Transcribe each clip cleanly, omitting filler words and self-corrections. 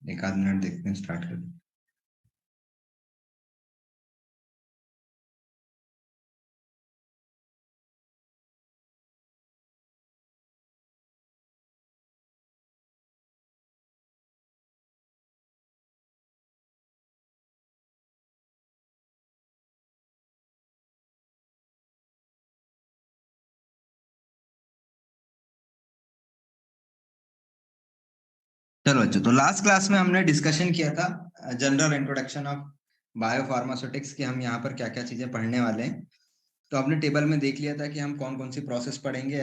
एक आध मिनट देखते हैं, स्टार्ट करते हैं। चलो बच्चों, तो लास्ट क्लास में हमने डिस्कशन किया था जनरल इंट्रोडक्शन ऑफ बायोफार्मास्यूटिक्स कि हम यहाँ पर क्या क्या चीजें पढ़ने वाले हैं। तो आपने टेबल में देख लिया था कि हम कौन कौन सी प्रोसेस पढ़ेंगे।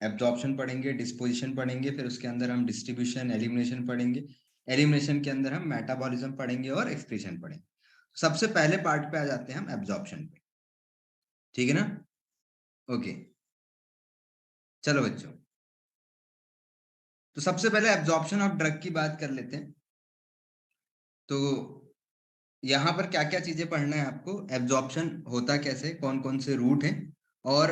एब्जॉर्प्शन पढ़ेंगे, डिस्पोजिशन पढ़ेंगे, फिर उसके अंदर हम डिस्ट्रीब्यूशन एलिमिनेशन पढ़ेंगे। एलिमिनेशन के अंदर हम मेटाबॉलिज्म पढ़ेंगे और एक्सक्रीशन पढ़ेंगे। सबसे पहले पार्ट पे आ जाते हैं हम एब्जॉर्प्शन पे। ठीक है ना? ओके, चलो बच्चों, तो सबसे पहले एब्जॉर्प्शन ऑफ ड्रग की बात कर लेते हैं। तो यहाँ पर क्या क्या चीजें पढ़ना है आपको, एब्जॉर्प्शन होता कैसे, कौन कौन से रूट हैं, और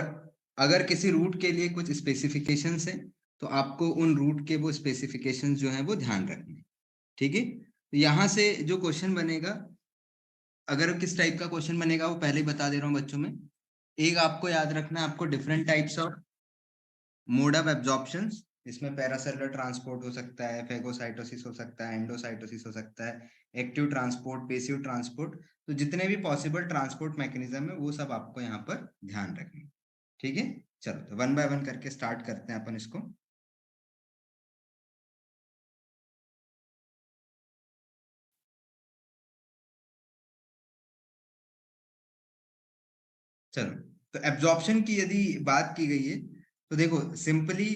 अगर किसी रूट के लिए कुछ स्पेसिफिकेशंस हैं तो आपको उन रूट के वो स्पेसिफिकेशंस जो हैं वो ध्यान रखने हैं। ठीक है? तो यहाँ से जो क्वेश्चन बनेगा, अगर किस टाइप का क्वेश्चन बनेगा वो पहले ही बता दे रहा हूँ बच्चों में। एक आपको याद रखना है, आपको different types of mode of absorption. इसमें पैरासेलुलर ट्रांसपोर्ट हो सकता है, फेगोसाइटोसिस हो सकता है, एंडोसाइटोसिस हो सकता है, एक्टिव ट्रांसपोर्ट, पेसिव ट्रांसपोर्ट। तो जितने भी पॉसिबल ट्रांसपोर्ट मैकेनिज्म है वो सब आपको यहाँ पर ध्यान रखना है। ठीक है? चलो, तो वन बाय वन करके स्टार्ट करते हैं अपन इसको। चलो, तो एब्जॉर्प्शन की यदि बात की गई है तो देखो सिंपली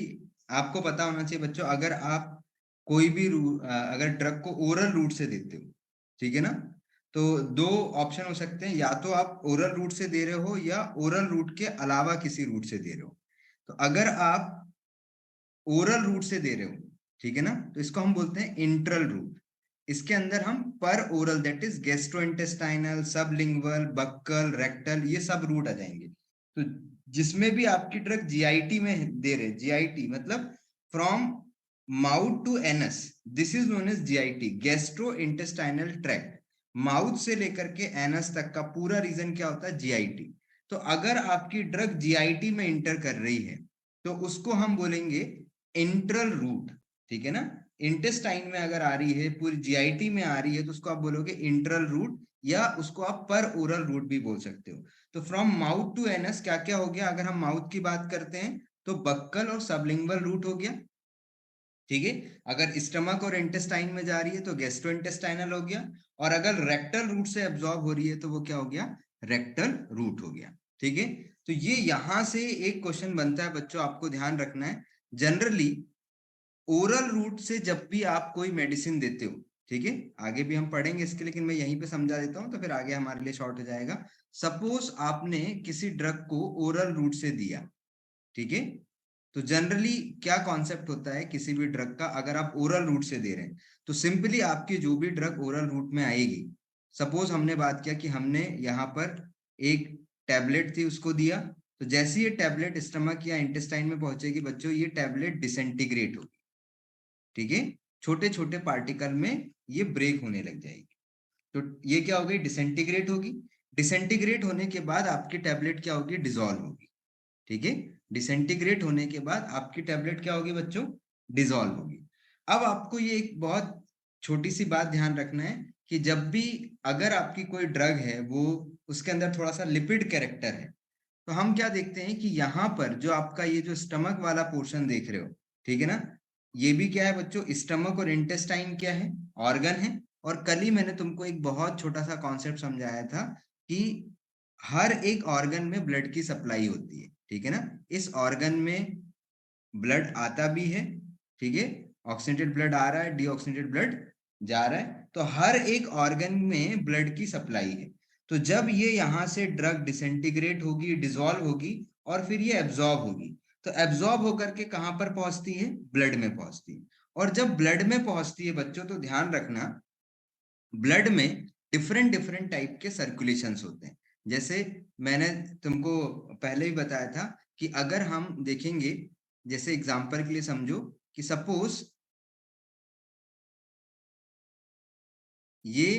आपको पता होना चाहिए बच्चों, अगर आप कोई भी अगर ड्रग को ओरल रूट से देते हो, ठीक है ना, तो दो ऑप्शन हो सकते हैं, या तो आप ओरल रूट से दे रहे हो या ओरल रूट के अलावा किसी रूट से दे रहे हो। तो अगर आप ओरल रूट से दे रहे हो, ठीक है ना, तो इसको हम बोलते हैं इंट्रल रूट। इसके अंदर हम पर oral, that is gastrointestinal, sublingual, buccal, rectal, ये सब रूट आ जाएंगे। तो जिसमें भी आपकी ड्रग जीआईटी में दे रहे, जीआईटी मतलब from mouth to anus, this is known as GIT, gastro intestinal tract. Mouth से लेकर के एनस तक का पूरा रीजन क्या होता है? जीआईटी। तो अगर आपकी ड्रग जीआईटी में इंटर कर रही है तो उसको हम बोलेंगे इंट्रल रूट। ठीक है ना? इंटेस्टाइन में अगर आ रही है, पूरी जीआईटी में आ रही है, तो उसको आप बोलोगे इंट्रल रूट, या उसको आप पर ओरल रूट भी बोल सकते हो। तो फ्रॉम माउथ टू एनस क्या क्या हो गया? अगर हम माउथ की बात करते हैं तो बक्कल और सबलिंगुअल रूट हो गया। ठीक है? अगर स्टमक और इंटेस्टाइन में जा रही है तो गैस्ट्रो इंटेस्टाइनल हो गया। और अगर रेक्टल रूट से एब्जॉर्ब हो रही है तो वो क्या हो गया? रेक्टल रूट हो गया। ठीक है? तो ये यहां से एक क्वेश्चन बनता है बच्चों, आपको ध्यान रखना है। जनरली ओरल रूट से जब भी आप कोई मेडिसिन देते हो, ठीक है, आगे भी हम पढ़ेंगे इसके, लेकिन मैं यहीं पे समझा देता हूं तो फिर आगे हमारे लिए शॉर्ट हो जाएगा। सपोज आपने किसी ड्रग को ओरल रूट से दिया, ठीक है, तो जनरली क्या कॉन्सेप्ट होता है किसी भी ड्रग का, अगर आप ओरल रूट से दे रहे हैं तो सिंपली आपकी जो भी ड्रग ओरल रूट में आएगी, सपोज हमने बात किया कि हमने यहाँ पर एक टैबलेट थी उसको दिया, तो जैसे ये टैबलेट स्टमक या इंटेस्टाइन में पहुंचेगी बच्चों, ये टैबलेट डिसइंटीग्रेट होगी। ठीक है? छोटे छोटे पार्टिकल में ये ब्रेक होने लग जाएगी। तो ये क्या होगी? डिसइंटीग्रेट होगी। डिसइंटीग्रेट होने के बाद आपकी टैबलेट क्या होगी? डिसॉल्व होगी। ठीक है? डिसइंटीग्रेट होने के बाद आपकी टैबलेट क्या होगी बच्चों? डिसॉल्व होगी। अब आपको ये एक बहुत छोटी सी बात ध्यान रखना है कि जब भी अगर आपकी कोई ड्रग है वो उसके अंदर थोड़ा सा लिपिड कैरेक्टर है, तो हम क्या देखते हैं कि यहाँ पर जो आपका ये जो स्टमक वाला पोर्शन देख रहे हो, ठीक है ना, ये भी क्या है बच्चों? स्टमक और इंटेस्टाइन क्या है? ऑर्गन है। और कल ही मैंने तुमको एक बहुत छोटा सा कॉन्सेप्ट समझाया था कि हर एक ऑर्गन में ब्लड की सप्लाई होती है। ठीक है ना? इस ऑर्गन में ब्लड आता भी है, ठीक है, ऑक्सीडेंटेड ब्लड आ रहा है, डीऑक्सीडेंटेड ब्लड जा रहा है, तो हर एक ऑर्गन में ब्लड की सप्लाई है। तो जब ये यहाँ से ड्रग डिसइंटीग्रेट होगी, डिसॉल्व होगी, और फिर ये एब्जॉर्ब होगी, तो एब्जॉर्ब होकर के कहाँ पर पहुंचती है? ब्लड में पहुंचती है। और जब ब्लड में पहुंचती है बच्चों, तो ध्यान रखना, ब्लड में डिफरेंट डिफरेंट टाइप के सर्कुलेशंस होते हैं। जैसे मैंने तुमको पहले ही बताया था कि अगर हम देखेंगे, जैसे एग्जांपल के लिए समझो कि सपोज ये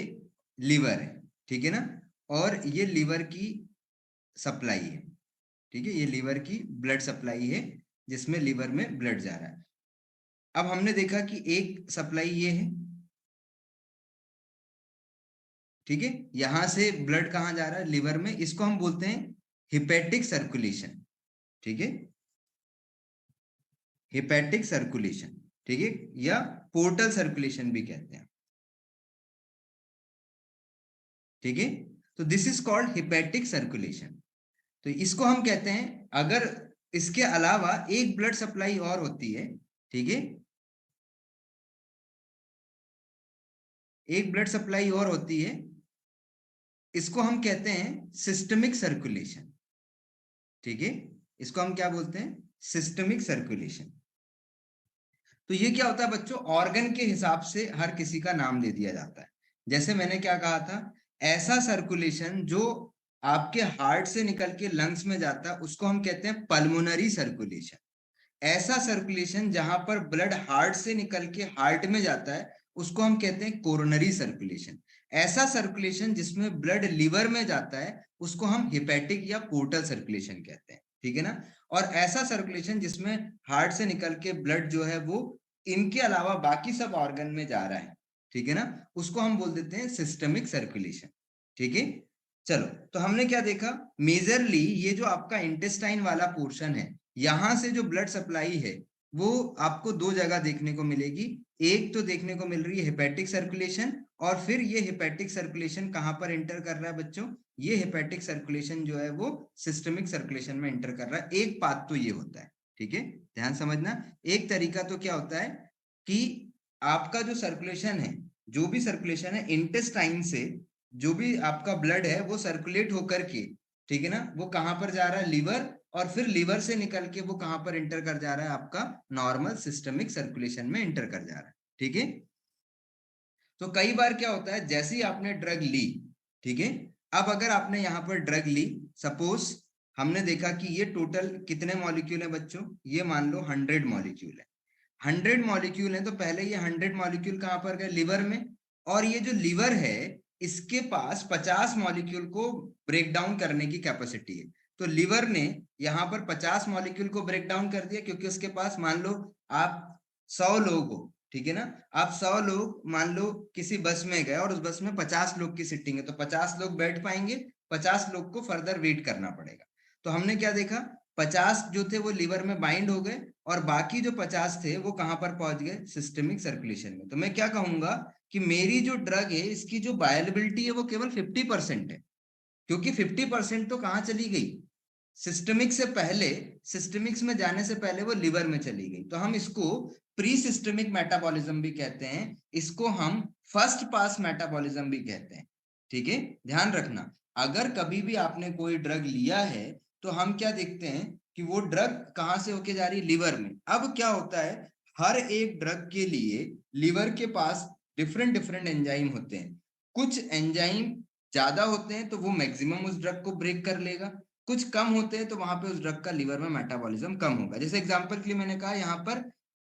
लीवर है, ठीक है ना, और ये लीवर की सप्लाई है, ठीक है, ये लीवर की ब्लड सप्लाई है जिसमें लीवर में ब्लड जा रहा है। अब हमने देखा कि एक सप्लाई ये है, ठीक है, यहां से ब्लड कहाँ जा रहा है, लिवर में, इसको हम बोलते हैं हिपैटिक सर्कुलेशन, ठीक है, हिपैटिक सर्कुलेशन, ठीक है, या पोर्टल सर्कुलेशन भी कहते हैं, ठीक है। तो this is called hepatic circulation. तो इसको हम कहते हैं, अगर इसके अलावा एक ब्लड सप्लाई और होती है, ठीक है, एक ब्लड सप्लाई और होती है, इसको हम कहते हैं सिस्टमिक सर्कुलेशन, ठीक है, इसको हम क्या बोलते हैं, सिस्टमिक सर्कुलेशन। तो ये क्या होता है बच्चों, ऑर्गन के हिसाब से हर किसी का नाम दे दिया जाता है। जैसे मैंने क्या कहा था, ऐसा सर्कुलेशन जो आपके हार्ट से निकल के लंग्स में जाता है उसको हम कहते हैं पल्मोनरी सर्कुलेशन। ऐसा सर्कुलेशन जहां पर ब्लड हार्ट से निकल के हार्ट में जाता है उसको हम कहते हैं कोरोनरी सर्कुलेशन। ऐसा सर्कुलेशन जिसमें ब्लड लिवर में जाता है उसको हम हिपैटिक या पोर्टल सर्कुलेशन कहते हैं, ठीक है ना। और ऐसा सर्कुलेशन जिसमें हार्ट से निकल के ब्लड जो है वो इनके अलावा बाकी सब ऑर्गन में जा रहा है, ठीक है ना, उसको हम बोल देते हैं सिस्टमिक सर्कुलेशन, ठीक है। चलो, तो हमने क्या देखा, मेजरली ये जो आपका इंटेस्टाइन वाला पोर्शन है, यहां से जो ब्लड सप्लाई है वो आपको दो जगह देखने को मिलेगी। एक तो देखने को मिल रही है हेपेटिक सर्कुलेशन, और फिर ये हेपेटिक सर्कुलेशन कहां पर एंटर कर रहा है बच्चों, ये हेपेटिक सर्कुलेशन जो है वो सिस्टमिक सर्कुलेशन में एंटर कर रहा है। एक बात तो ये होता है, ठीक है, ध्यान समझना। एक तरीका तो क्या होता है कि आपका जो सर्कुलेशन है, जो भी सर्कुलेशन है इंटेस्टाइन से, जो भी आपका ब्लड है वो सर्कुलेट होकर के, ठीक है ना, वो कहां पर जा रहा है, लिवर, और फिर लिवर से निकल के वो कहां पर एंटर कर जा रहा है, आपका नॉर्मल सिस्टमिक सर्कुलेशन में एंटर कर जा रहा है, ठीक है। तो कई बार क्या होता है, जैसे ही आपने ड्रग ली, ठीक है, अब अगर आपने यहाँ पर ड्रग ली, सपोज हमने देखा कि ये टोटल कितने मॉलिक्यूल है बच्चों, ये मान लो 100 मॉलिक्यूल है, 100 मॉलिक्यूल है, तो पहले ये 100 मॉलिक्यूल कहां पर गए, लिवर में, और ये जो लिवर है इसके पास 50 मॉलिक्यूल को ब्रेक डाउन करने की कैपेसिटी है। तो लिवर ने यहाँ पर 50 मॉलिक्यूल को ब्रेक डाउन कर दिया, क्योंकि उसके पास, मान लो आप 100 लोग हो, ठीक है ना, आप 100 लोग मान लो किसी बस में गए और उस बस में 50 लोग की सीटिंग है, तो 50 लोग बैठ पाएंगे, 50 लोग को फर्दर वेट करना पड़ेगा। तो हमने क्या देखा, 50 जो थे वो लिवर में बाइंड हो गए, और बाकी जो 50 थे वो कहां पर पहुंच गए, सिस्टमिक सर्कुलेशन में। तो मैं क्या कहूंगा कि मेरी जो ड्रग है इसकी जो बायोलेबिलिटी है वो केवल 50% है, क्योंकि 50% तो कहां चली गई, सिस्टमिक से पहले, सिस्टमिक्स में जाने से पहले वो लिवर में चली गई। तो हम इसको प्री सिस्टमिक मेटाबॉलिज्म भी कहते हैं, इसको हम फर्स्ट पास मेटाबॉलिज्म भी कहते हैं, ठीक है। ध्यान रखना, अगर कभी भी आपने कोई ड्रग लिया है तो हम क्या देखते हैं कि वो ड्रग कहां से होके जा रही है, लिवर में। अब क्या होता है, हर एक ड्रग के लिए लिवर के पास डिफरेंट डिफरेंट एंजाइम होते हैं। कुछ एंजाइम ज्यादा होते हैं तो वो मैक्सिमम उस ड्रग को ब्रेक कर लेगा, कुछ कम होते हैं तो वहां पे उस ड्रग का लिवर में मेटाबॉलिज्म कम होगा। जैसे एग्जांपल के लिए मैंने कहा यहाँ पर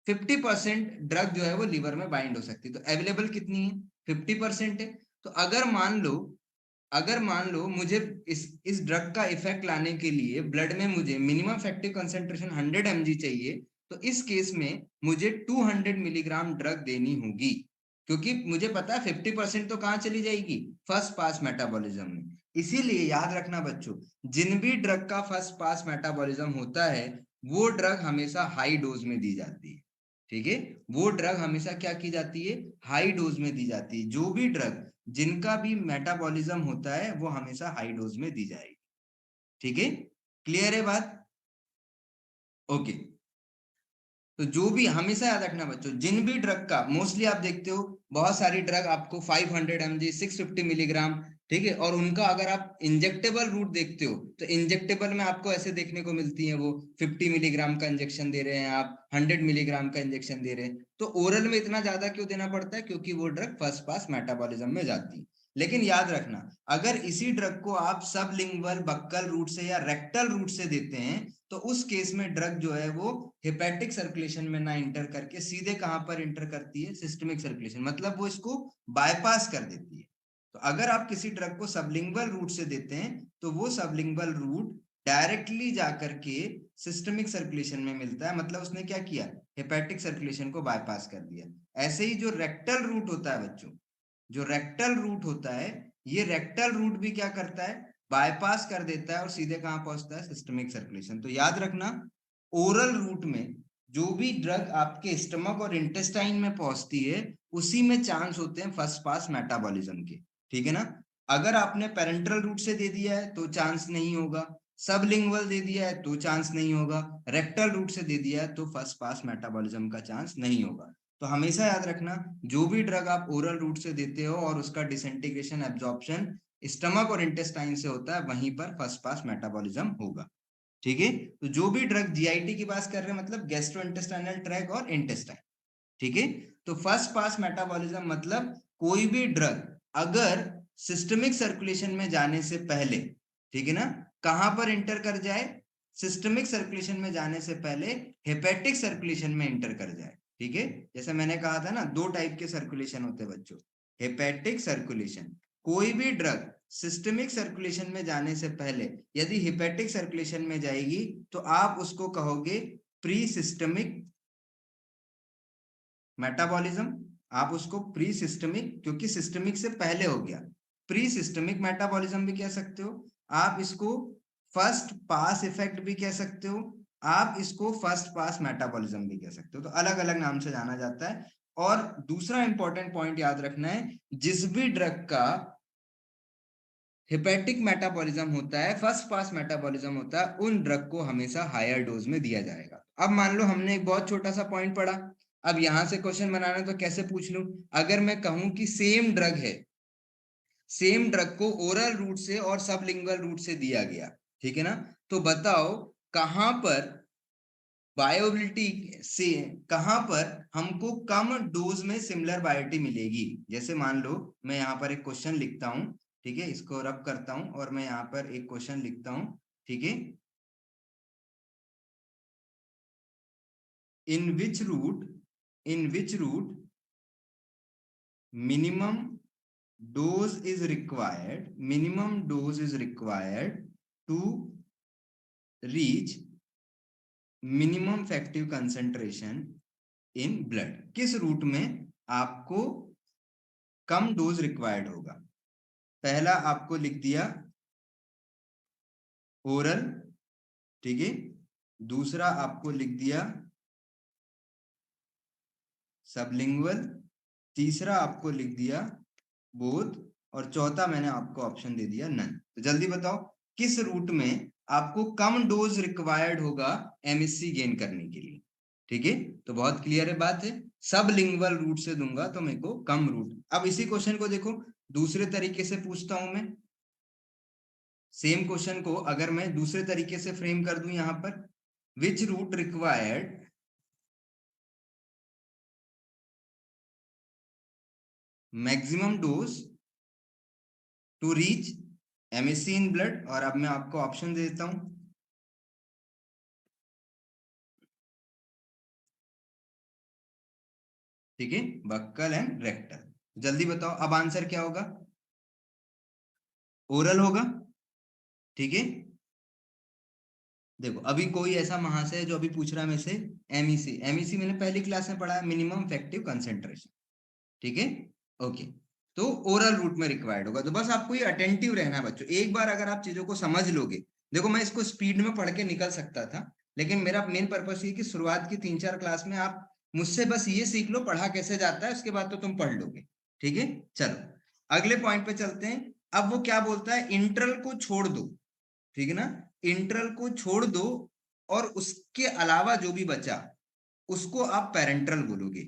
50% ड्रग जो है वो लिवर में बाइंड हो सकती है, तो अवेलेबल कितनी है, 50% है। तो अगर मान लो मुझे इस ड्रग का इफेक्ट लाने के लिए ब्लड में मुझे मिनिमम इफेक्टिव कंसेंट्रेशन 100 mg चाहिए, तो इस केस में मुझे 200 मिलीग्राम ड्रग देनी होगी, क्योंकि मुझे पता है 50% तो कहाँ चली जाएगी, फर्स्ट पास मेटाबॉलिज्म में। इसीलिए याद रखना बच्चों, जिन भी ड्रग का फर्स्ट पास मेटाबॉलिज्म होता है वो ड्रग हमेशा हाई डोज में दी जाती है, ठीक है, वो ड्रग हमेशा क्या की जाती है, हाई डोज में दी जाती है। जो भी ड्रग जिनका भी मेटाबॉलिज्म होता है वो हमेशा हाई डोज में दी जाएगी, ठीक है, क्लियर है बात, ओके। तो जो भी हमेशा याद रखना बच्चों, जिन भी ड्रग का, मोस्टली आप देखते हो बहुत सारी ड्रग आपको 500 mg 650 मिलीग्राम, ठीक है, और उनका अगर आप इंजेक्टेबल रूट देखते हो तो इंजेक्टेबल में आपको ऐसे देखने को मिलती है, वो 50 मिलीग्राम का इंजेक्शन दे रहे हैं, आप 100 मिलीग्राम का इंजेक्शन दे रहे हैं। तो ओरल में इतना ज्यादा क्यों देना पड़ता है, क्योंकि वो ड्रग फर्स्ट पास मेटाबॉलिज्म में जाती है। लेकिन याद रखना, अगर इसी ड्रग को आप सबलिंगुअल बक्कल रूट से या रेक्टल रूट से देते हैं तो उस केस में ड्रग जो है वो हेपेटिक सर्कुलेशन में ना इंटर करके सीधे कहां पर इंटर करती है, सिस्टमिक सर्कुलेशन, मतलब वो इसको बायपास कर देती है। तो अगर आप किसी ड्रग को सबलिंगुअल रूट से देते हैं तो वो सबलिंगुअल रूट डायरेक्टली जाकर के सिस्टमिक सर्कुलेशन में मिलता है, मतलब उसने क्या किया, हेपेटिक सर्कुलेशन को बायपास कर दिया। ऐसे ही जो रेक्टल रूट होता है बच्चों, जो रेक्टल रूट होता है, ये रेक्टल रूट भी क्या करता है, बायपास कर देता है और सीधे कहां पहुंचता है, सिस्टमिक सर्कुलेशन। तो याद रखना, ओरल रूट में जो भी ड्रग आपके स्टमक और इंटेस्टाइन में पहुंचती है उसी में चांस होते हैं फर्स्ट पास मेटाबॉलिज्म के, ठीक है ना। अगर आपने पेरेंटल रूट से दे दिया है तो चांस नहीं होगा, सबलिंगुअल दे दिया है तो चांस नहीं होगा, रेक्टल रूट से दे दिया है तो फर्स्ट पास मेटाबॉलिज्म का चांस नहीं होगा। तो हमेशा याद रखना, जो भी ड्रग आप ओरल रूट से देते हो और उसका डिसइंटीग्रेशन एब्जॉर्प्शन स्टमक और इंटेस्टाइन से होता है, वहीं पर फर्स्ट पास मेटाबॉलिज्म होगा, ठीक है। तो जो भी ड्रग जीआईटी की बात कर रहे हैं, मतलब गैस्ट्रो इंटेस्टाइनल ट्रैक और इंटेस्टाइन, ठीक है। तो फर्स्ट पास मेटाबॉलिज्म मतलब कोई भी ड्रग अगर सिस्टमिक सर्कुलेशन में जाने से पहले, ठीक है ना, कहां पर इंटर कर जाए, सिस्टमिक सर्कुलेशन में जाने से पहले हेपेटिक सर्कुलेशन में इंटर कर जाए, ठीक है। जैसे मैंने कहा था ना, दो टाइप के सर्कुलेशन होते हैं बच्चों, हेपेटिक सर्कुलेशन, कोई भी ड्रग सिस्टमिक सर्कुलेशन में जाने से पहले यदि हेपेटिक सर्कुलेशन में जाएगी तो आप उसको कहोगे प्री सिस्टमिक मेटाबॉलिज्म, आप उसको प्री सिस्टमिक, क्योंकि सिस्टमिक से पहले हो गया, प्री सिस्टमिक मेटाबॉलिज्म भी कह सकते हो, आप इसको फर्स्ट पास इफेक्ट भी कह सकते हो, आप इसको फर्स्ट पास मेटाबॉलिज्म भी कह सकते हो। तो अलग अलग नाम से जाना जाता है। और दूसरा इंपॉर्टेंट पॉइंट याद रखना है, जिस भी ड्रग का हेपेटिक मेटाबॉलिज्म होता है, फर्स्ट पास मेटाबॉलिज्म होता है, उन ड्रग को हमेशा हायर डोज में दिया जाएगा। अब मान लो हमने एक बहुत छोटा सा पॉइंट पढ़ा, अब यहां से क्वेश्चन बनाना तो कैसे पूछ लूं, अगर मैं कहूं कि सेम ड्रग है, सेम ड्रग को ओरल रूट से और सबलिंगुअल रूट से दिया गया, ठीक है ना, तो बताओ कहां पर बायोबिलिटी से, कहां पर हमको कम डोज में सिमिलर बायोबिलिटी मिलेगी। जैसे मान लो मैं यहाँ पर एक क्वेश्चन लिखता हूं, ठीक है, इसको रब करता हूं और मैं यहाँ पर एक क्वेश्चन लिखता हूं, ठीक है, in which route minimum minimum dose is required to reach minimum effective concentration in blood, किस रूट में आपको कम डोज रिक्वायर्ड होगा। पहला आपको लिख दिया ओरल, ठीक है, दूसरा आपको लिख दिया सबलिंगुअल, तीसरा आपको लिख दिया बोथ, और चौथा मैंने आपको ऑप्शन दे दिया नन। तो जल्दी बताओ किस रूट में आपको कम डोज रिक्वायर्ड होगा एमएससी गेन करने के लिए, ठीक है। तो बहुत क्लियर है बात है, सब लिंगुअल रूट से दूंगा तो मेरे को कम रूट। अब इसी क्वेश्चन को देखो दूसरे तरीके से पूछता हूं मैं, सेम क्वेश्चन को अगर मैं दूसरे तरीके से फ्रेम कर दूं यहां पर, which route required maximum dose to reach MSC in blood, और अब मैं आपको ऑप्शन दे देता हूं, ठीक है, बक्कल एंड रेक्टल। जल्दी बताओ अब आंसर क्या होगा, ओरल होगा, ठीक है। देखो अभी कोई ऐसा महाशय है जो अभी पूछ रहा है मेरे से एमईसी, एमईसी मैंने पहली क्लास में पढ़ा है, मिनिमम इफेक्टिव कंसेंट्रेशन, ठीक है, ओके। तो ओरल रूट में रिक्वायर्ड होगा, तो बस आपको ये अटेंटिव रहना है बच्चों, एक बार अगर आप चीजों को समझ लोगे, देखो मैं इसको स्पीड में पढ़ के निकल सकता था, लेकिन मेरा मेन पर्पस ये कि शुरुआत की 3-4 क्लास में आप मुझसे बस ये सीख लो पढ़ा कैसे जाता है, उसके बाद तो तुम पढ़ लोगे, ठीक है। चलो अगले पॉइंट पे चलते हैं। अब वो क्या बोलता है, इंटरल को छोड़ दो, ठीक है ना, इंटरल को छोड़ दो और उसके अलावा जो भी बचा उसको आप पेरेंटल बोलोगे,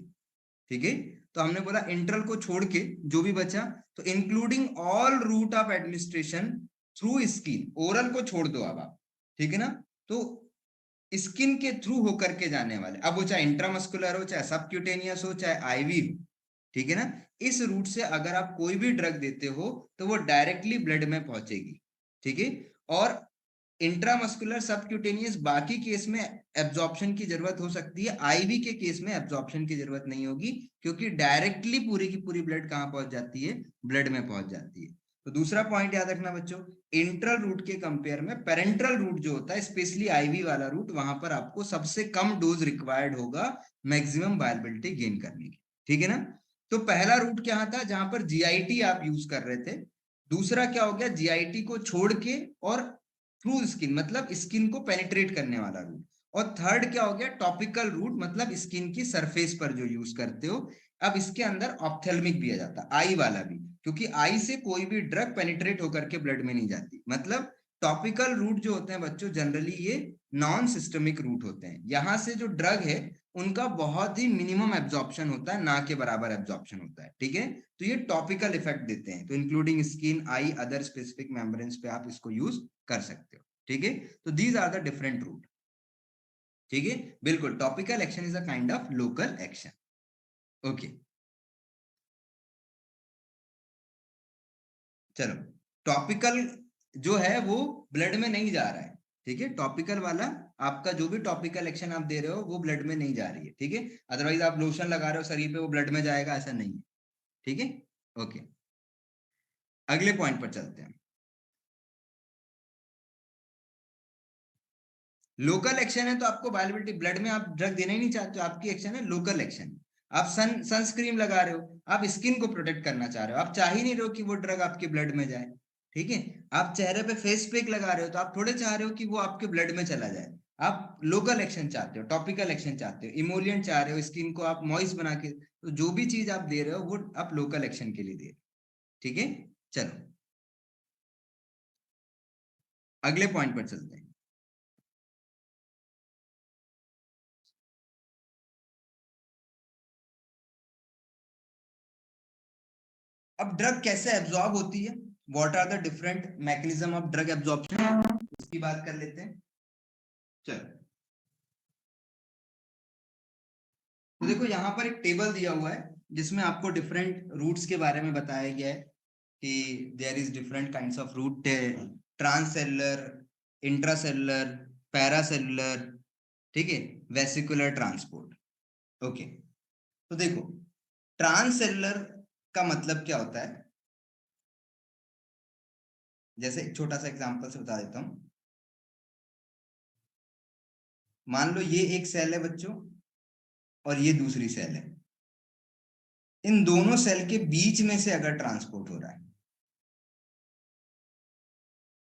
ठीक है। तो हमने बोला इंटरल को छोड़ के जो भी बचा, तो including all route of administration through skin, oral को छोड़ दो अब आप, ठीक है ना, तो स्किन के थ्रू होकर के जाने वाले, अब वो चाहे इंट्रामस्कुलर हो, चाहे सबक्यूटेनियस हो, चाहे आईवी हो, ठीक है ना। इस रूट से अगर आप कोई भी ड्रग देते हो तो वो डायरेक्टली ब्लड में पहुंचेगी, ठीक है। और इंट्रामस्कुलर सबक्यूटेनियस बाकी केस में एब्जॉर्प्शन की जरूरत हो सकती है, आईवी के केस में एब्जॉर्प्शन की जरूरत नहीं होगी, क्योंकि डायरेक्टली पूरी की पूरी ब्लड कहां पहुंच जाती है, ब्लड में पहुंच जाती है। तो दूसरा पॉइंट याद रखना बच्चों, इंट्रल रूट के कंपेयर में पेरेंट्रल रूट जो होता है, स्पेशली आईवी वाला रूट, वहां पर आपको सबसे कम डोज रिक्वायर्ड होगा मैक्सिमम बायोअवेलेबिलिटी गेन करने की, ठीक है ना। तो पहला रूट क्या था जहां पर जीआईटी आप यूज कर रहे थे, दूसरा क्या हो गया, जीआईटी को छोड़ के और थ्रू स्किन, मतलब स्किन को पेनिट्रेट करने वाला रूट। और थर्ड क्या हो गया, टॉपिकल रूट, मतलब स्किन की सरफेस पर जो यूज करते हो। अब इसके अंदर ऑप्थेल्मिक भी आ जाता है, आई वाला भी, क्योंकि आई से कोई भी ड्रग पेनिट्रेट होकर के ब्लड में नहीं जाती। मतलब टॉपिकल रूट जो होते हैं बच्चों, जनरली ये नॉन सिस्टमिक रूट होते हैं, यहां से जो ड्रग है उनका बहुत ही मिनिमम एब्जॉर्प्शन होता है, ना के बराबर एब्जॉर्प्शन होता है, ठीक है। तो ये टॉपिकल इफेक्ट देते हैं, तो इंक्लूडिंग स्किन, आई, अदर स्पेसिफिक मेम्ब्रेन्स पे आप इसको यूज कर सकते हो, ठीक है। तो these are the different route, ठीक है। बिल्कुल, topical action is a kind of local action. Okay, चलो, टॉपिकल जो है वो ब्लड में नहीं जा रहा है, ठीक है। टॉपिकल वाला आपका जो भी टॉपिकल एक्शन आप दे रहे हो वो ब्लड में नहीं जा रही है, ठीक है। अदरवाइज आप लोशन लगा रहे हो शरीर पे, वो ब्लड में जाएगा, ऐसा नहीं है, ठीक है। ओके, अगले पॉइंट पर चलते हैं। लोकल एक्शन है तो आपको बायोअवेलेबिलिटी, ब्लड में आप ड्रग देना ही नहीं चाहते हो, आपकी एक्शन है लोकल एक्शन। आप सनस्क्रीन लगा रहे हो, आप स्किन को प्रोटेक्ट करना चाह रहे हो, आप चाह ही नहीं रहे हो कि वो ड्रग आपके ब्लड में जाए, ठीक है। आप चेहरे पे फेस पैक लगा रहे हो तो आप थोड़े चाह रहे हो कि वो आपके ब्लड में चला जाए, आप लोकल एक्शन चाहते हो, टॉपिकल एक्शन चाहते हो, इमोलियंट चाह रहे हो, स्किन को आप मॉइस्ट बना के, तो जो भी चीज आप दे रहे हो वो आप लोकल एक्शन के लिए दे रहे हो, ठीक है। चलो, अगले पॉइंट पर चलते हैं। अब ड्रग कैसे एब्जॉर्ब होती है, what are the different mechanism of drug absorption, इसकी बात कर लेते हैं। चलो, तो देखो यहाँ पर एक टेबल दिया हुआ है जिसमें आपको डिफरेंट रूट्स के बारे में बताया गया है कि there is different kinds of route, transcellular, intracellular, paracellular, ठीक है, वेसिकुलर ट्रांसपोर्ट। ओके, तो देखो, ट्रांससेलुलर का मतलब क्या होता है, जैसे एक छोटा सा एग्जांपल से बता देता हूँ। मान लो ये एक सेल है बच्चों, और ये दूसरी सेल है, इन दोनों सेल के बीच में से अगर ट्रांसपोर्ट हो रहा है,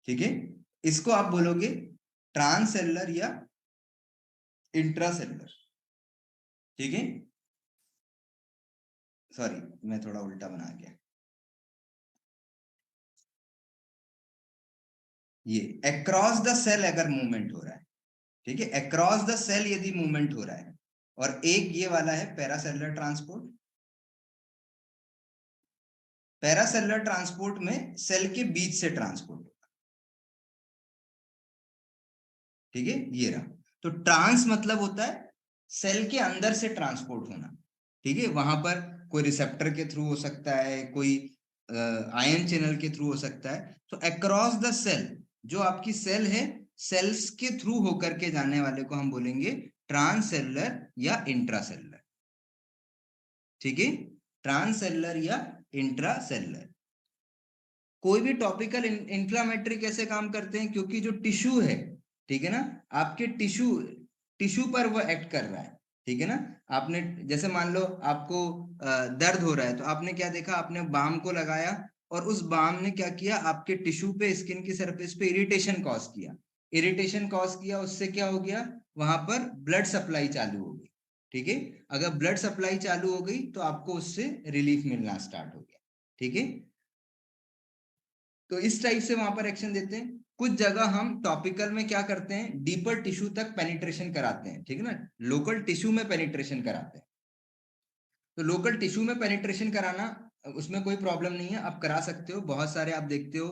ठीक है, इसको आप बोलोगे ट्रांससेलुलर या इंट्रासेलुलर, ठीक है। सॉरी, मैं थोड़ा उल्टा बना गया, ये अक्रॉस द सेल अगर मूवमेंट हो रहा है, ठीक है, अक्रॉस द सेल यदि मूवमेंट हो रहा है, और एक ये वाला है पैरासेलुलर ट्रांसपोर्ट। पैरासेलुलर ट्रांसपोर्ट में सेल के बीच से ट्रांसपोर्ट, ठीक है, ये रहा। तो ट्रांस मतलब होता है सेल के अंदर से ट्रांसपोर्ट होना, ठीक है। वहां पर कोई रिसेप्टर के थ्रू हो सकता है, कोई आयन चैनल के थ्रू हो सकता है। तो अक्रॉस द सेल, जो आपकी सेल है, सेल्स के थ्रू होकर के जाने वाले को हम बोलेंगे ट्रांससेलुलर या इंट्रासेलुलर, ठीक है, ट्रांससेलुलर या इंट्रासेलुलर। कोई भी टॉपिकल इंफ्लामेटरी कैसे काम करते हैं, क्योंकि जो टिश्यू है, ठीक है ना, आपके टिश्यू टिश्यू पर वो एक्ट कर रहा है, ठीक है ना। आपने जैसे मान लो आपको दर्द हो रहा है, तो आपने क्या देखा, आपने बाम को लगाया, और उस बाम ने क्या किया, आपके टिश्यू पे, स्किन की सरफेस पे इरिटेशन कॉज किया, इरिटेशन कॉज किया, उससे क्या हो गया, वहां पर ब्लड सप्लाई चालू हो गई, ठीक है। अगर ब्लड सप्लाई चालू हो गई तो आपको उससे रिलीफ मिलना स्टार्ट हो गया, ठीक है। तो इस टाइप से वहां पर एक्शन देते हैं। कुछ जगह हम टॉपिकल में क्या करते हैं, डीपर टिश्यू तक पेनिट्रेशन कराते हैं, ठीक है ना, लोकल टिश्यू में पेनिट्रेशन कराते हैं। तो लोकल टिश्यू में पेनिट्रेशन कराना, उसमें कोई प्रॉब्लम नहीं है, आप करा सकते हो। बहुत सारे आप देखते हो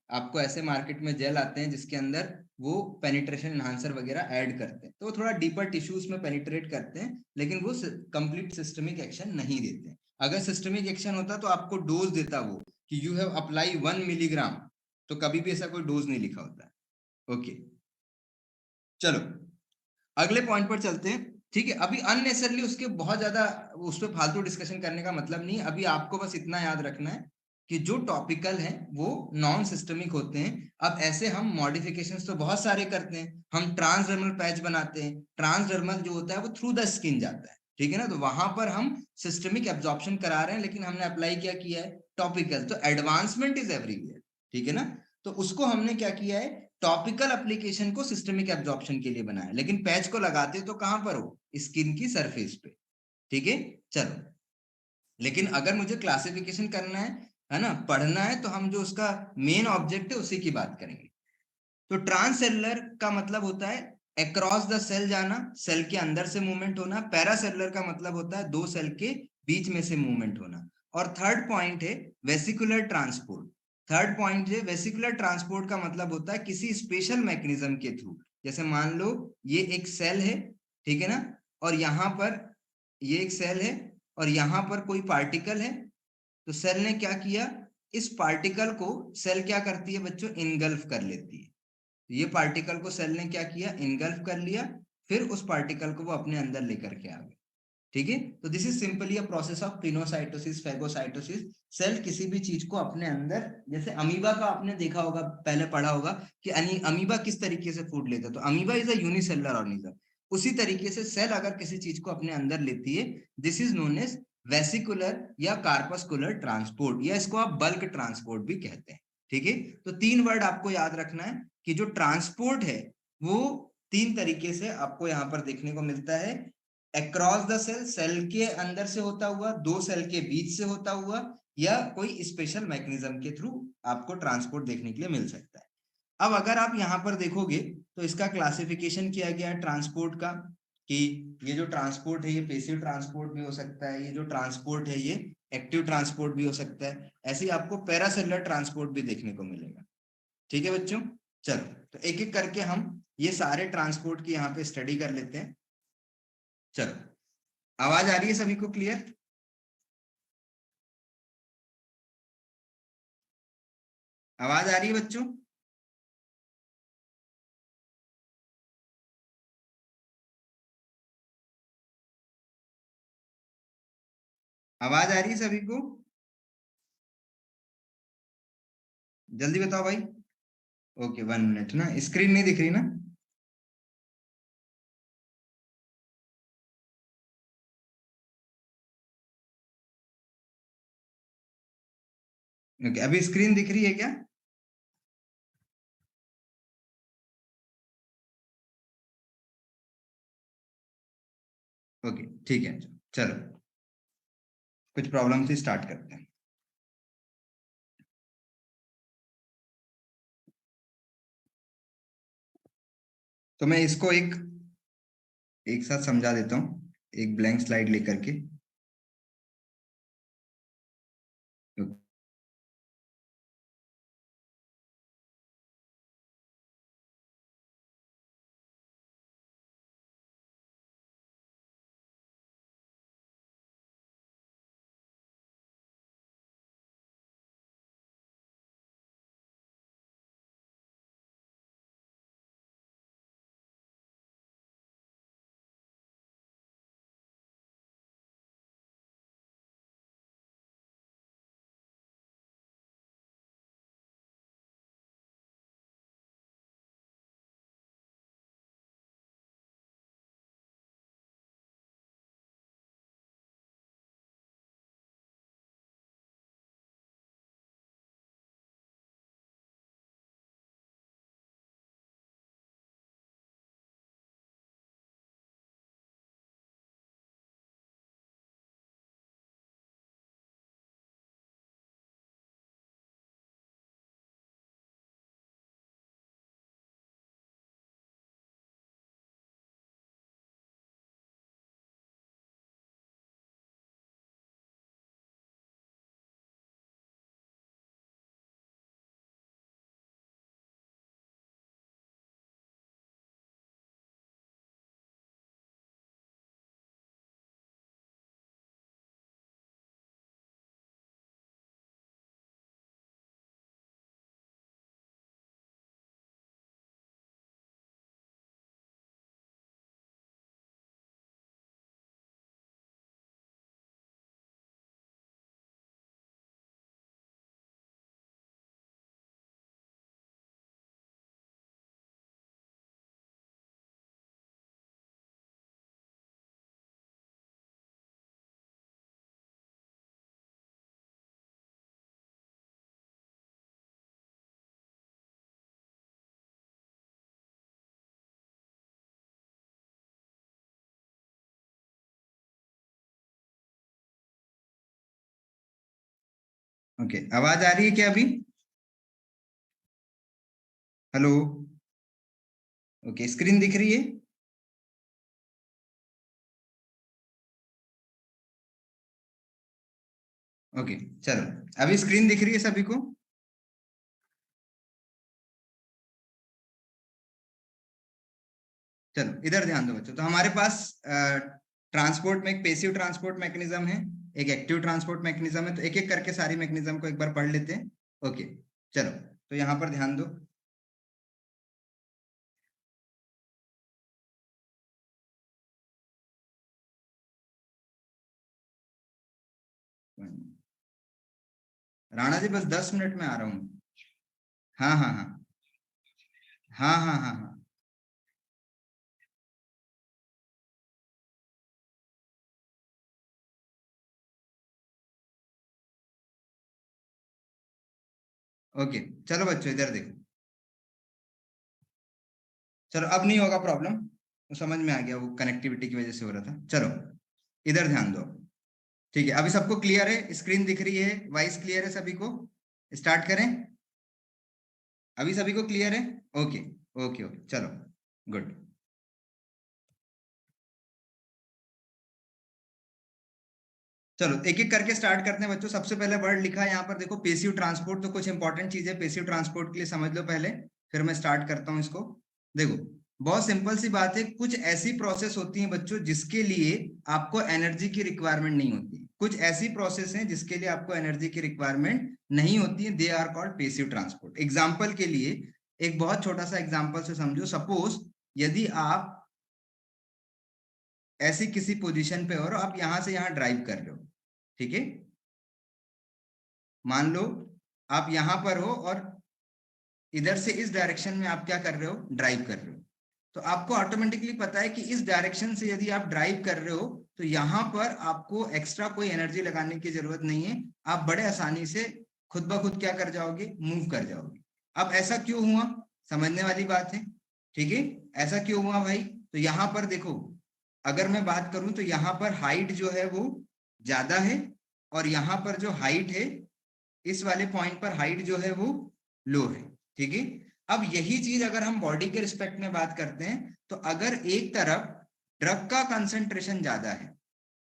आपको ऐसे मार्केट में जेल आते हैं जिसके अंदर वो पेनिट्रेशन एनहांसर वगैरह ऐड करते हैं, तो वो थोड़ा डीपर टिश्यूज में पेनिट्रेट करते हैं, लेकिन वो कंप्लीट सिस्टमिक एक्शन नहीं देते हैं। अगर सिस्टमिक एक्शन होता तो आपको डोज देता वो कि यू हैव अप्लाई 1 मिलीग्राम, तो कभी भी ऐसा कोई डोज नहीं लिखा होता है। ओके, चलो अगले पॉइंट पर चलते हैं। ठीक है, अभी अननेसेसरली उसके बहुत ज्यादा उस पर फालतू डिस्कशन करने का मतलब नहीं है। अभी आपको बस इतना याद रखना है कि जो टॉपिकल है वो नॉन सिस्टमिक होते हैं। अब ऐसे हम मॉडिफिकेशंस तो बहुत सारे करते हैं, हम ट्रांसडर्मल पैच बनाते हैं, ट्रांसडर्मल जो होता है वो थ्रू द स्किन जाता है, ठीक है ना, तो वहां पर हम सिस्टमिक एब्जॉर्प्शन करा रहे हैं, लेकिन हमने अप्लाई क्या किया है, टॉपिकल, तो एडवांसमेंट इज एवरीवेयर, ठीक है ना। तो उसको हमने क्या किया है, टॉपिकल एप्लीकेशन को सिस्टमिक एब्जॉर्प्शन के लिए बनाया, लेकिन पैच को लगाते तो कहां पर हो, स्किन की सरफेस पे, ठीक है। चलो, लेकिन अगर मुझे क्लासिफिकेशन करना है ना, पढ़ना है, तो हम जो उसका मेन ऑब्जेक्ट है उसी की बात करेंगे। तो ट्रांससेलुलर का मतलब होता है अक्रॉस द सेल जाना, सेल के अंदर से मूवमेंट होना। पैरासेलुलर का मतलब होता है दो सेल के बीच में से मूवमेंट होना। और थर्ड पॉइंट है वेसिकुलर ट्रांसपोर्ट। थर्ड पॉइंट है वेसिकुलर ट्रांसपोर्ट का मतलब होता है किसी स्पेशल मैकेनिज्म के थ्रू, जैसे मान लो ये एक सेल है, ठीक है ना, और यहाँ पर ये एक सेल है और यहाँ पर कोई पार्टिकल है, तो सेल ने क्या किया, इस पार्टिकल को सेल क्या करती है बच्चों, इनगल्फ कर लेती है। ये पार्टिकल को सेल ने क्या किया, इनगल्फ कर लिया, फिर उस पार्टिकल को वो अपने अंदर लेकर के आ गए, ठीक है। तो this is simply a process of pinocytosis, phagocytosis. Cell किसी भी चीज को अपने अंदर, जैसे अमीबा का आपने देखा होगा, पहले पढ़ा होगा कि अमीबा किस तरीके से फूड लेता है, तो amoeba is a unicellular organism. उसी तरीके से सेल अगर किसी चीज को अपने अंदर लेती है, this is known as vesicular या कार्पस्कुलर ट्रांसपोर्ट, या इसको आप बल्क ट्रांसपोर्ट भी कहते हैं, ठीक है। तो तीन वर्ड आपको याद रखना है कि जो ट्रांसपोर्ट है वो तीन तरीके से आपको यहाँ पर देखने को मिलता है। अक्रॉस द सेल, सेल के अंदर से होता हुआ, दो सेल के बीच से होता हुआ, या कोई स्पेशल मैकेनिज्म के थ्रू आपको ट्रांसपोर्ट देखने के लिए मिल सकता है। अब अगर आप यहाँ पर देखोगे तो इसका क्लासिफिकेशन किया गया है ट्रांसपोर्ट का, कि ये जो ट्रांसपोर्ट है ये पेसिव ट्रांसपोर्ट भी हो सकता है, ये जो ट्रांसपोर्ट है ये एक्टिव ट्रांसपोर्ट भी हो सकता है। ऐसे ही आपको पैरासेलुलर ट्रांसपोर्ट भी देखने को मिलेगा, ठीक है बच्चों। चलो, तो एक एक करके हम ये सारे ट्रांसपोर्ट की यहाँ पे स्टडी कर लेते हैं। चलो, आवाज आ रही है सभी को क्लियर? आवाज आ रही है बच्चों? आवाज आ रही है सभी को? जल्दी बताओ भाई। ओके, 1 मिनट ना, स्क्रीन नहीं दिख रही ना? ओके, अभी स्क्रीन दिख रही है क्या? ओके, ठीक है, चलो कुछ प्रॉब्लम से स्टार्ट करते हैं। तो मैं इसको एक एक साथ समझा देता हूँ, एक ब्लैंक स्लाइड लेकर के। ओके, आवाज आ रही है क्या अभी? हेलो? ओके, स्क्रीन दिख रही है? ओके, चलो, अभी स्क्रीन दिख रही है सभी को? चलो इधर ध्यान दो बच्चों। तो हमारे पास ट्रांसपोर्ट में एक पेसिव ट्रांसपोर्ट मैकेनिज्म है, एक एक्टिव ट्रांसपोर्ट मैकेनिज्म है। तो एक एक करके सारी मैकेनिज्म को एक बार पढ़ लेते हैं। ओके, चलो, तो यहाँ पर ध्यान दो। राणा जी बस 10 मिनट में आ रहा हूँ। हाँ हाँ हाँ। हाँ हाँ हाँ हाँ। ओके, चलो बच्चों इधर देखो। चलो अब नहीं होगा प्रॉब्लम, वो समझ में आ गया, वो कनेक्टिविटी की वजह से हो रहा था। चलो इधर ध्यान दो। ठीक है, अभी सबको क्लियर है? स्क्रीन दिख रही है, वॉइस क्लियर है सभी को? स्टार्ट करें? अभी सभी को क्लियर है? ओके ओके ओके, चलो, गुड। चलो एक एक करके स्टार्ट करते हैं बच्चों। सबसे पहले वर्ड लिखा है यहाँ पर, देखो, पेसिव ट्रांसपोर्ट। तो कुछ इंपॉर्टेंट चीजें पेसिव ट्रांसपोर्ट के लिए समझ लो पहले, फिर मैं स्टार्ट करता हूँ इसको। देखो, बहुत सिंपल सी बात है। कुछ ऐसी प्रोसेस होती है बच्चों जिसके लिए आपको एनर्जी की रिक्वायरमेंट नहीं होती। कुछ ऐसी प्रोसेस है जिसके लिए आपको एनर्जी की रिक्वायरमेंट नहीं होती है, they are called passive transport. Example के लिए, एक बहुत छोटा सा एग्जाम्पल से समझो। सपोज यदि आप ऐसी किसी पोजीशन पे हो और आप यहां से यहां ड्राइव कर रहे हो, ठीक है? मान लो आप यहां पर हो और इधर से इस डायरेक्शन में आप क्या कर रहे हो, ड्राइव कर रहे हो। तो आपको ऑटोमेटिकली पता है कि इस डायरेक्शन से यदि आप ड्राइव कर रहे हो तो यहां पर आपको एक्स्ट्रा कोई एनर्जी लगाने की जरूरत नहीं है। आप बड़े आसानी से खुद ब खुद क्या कर जाओगे, मूव कर जाओगे। अब ऐसा क्यों हुआ, समझने वाली बात है। ठीक है, ऐसा क्यों हुआ भाई? तो यहां पर देखो, अगर मैं बात करूं तो यहां पर हाइट जो है वो ज्यादा है, और यहां पर जो हाइट है, इस वाले पॉइंट पर हाइट जो है वो लो है। ठीक है, अब यही चीज अगर हम बॉडी के रिस्पेक्ट में बात करते हैं, तो अगर एक तरफ ड्रग का कंसंट्रेशन ज्यादा है,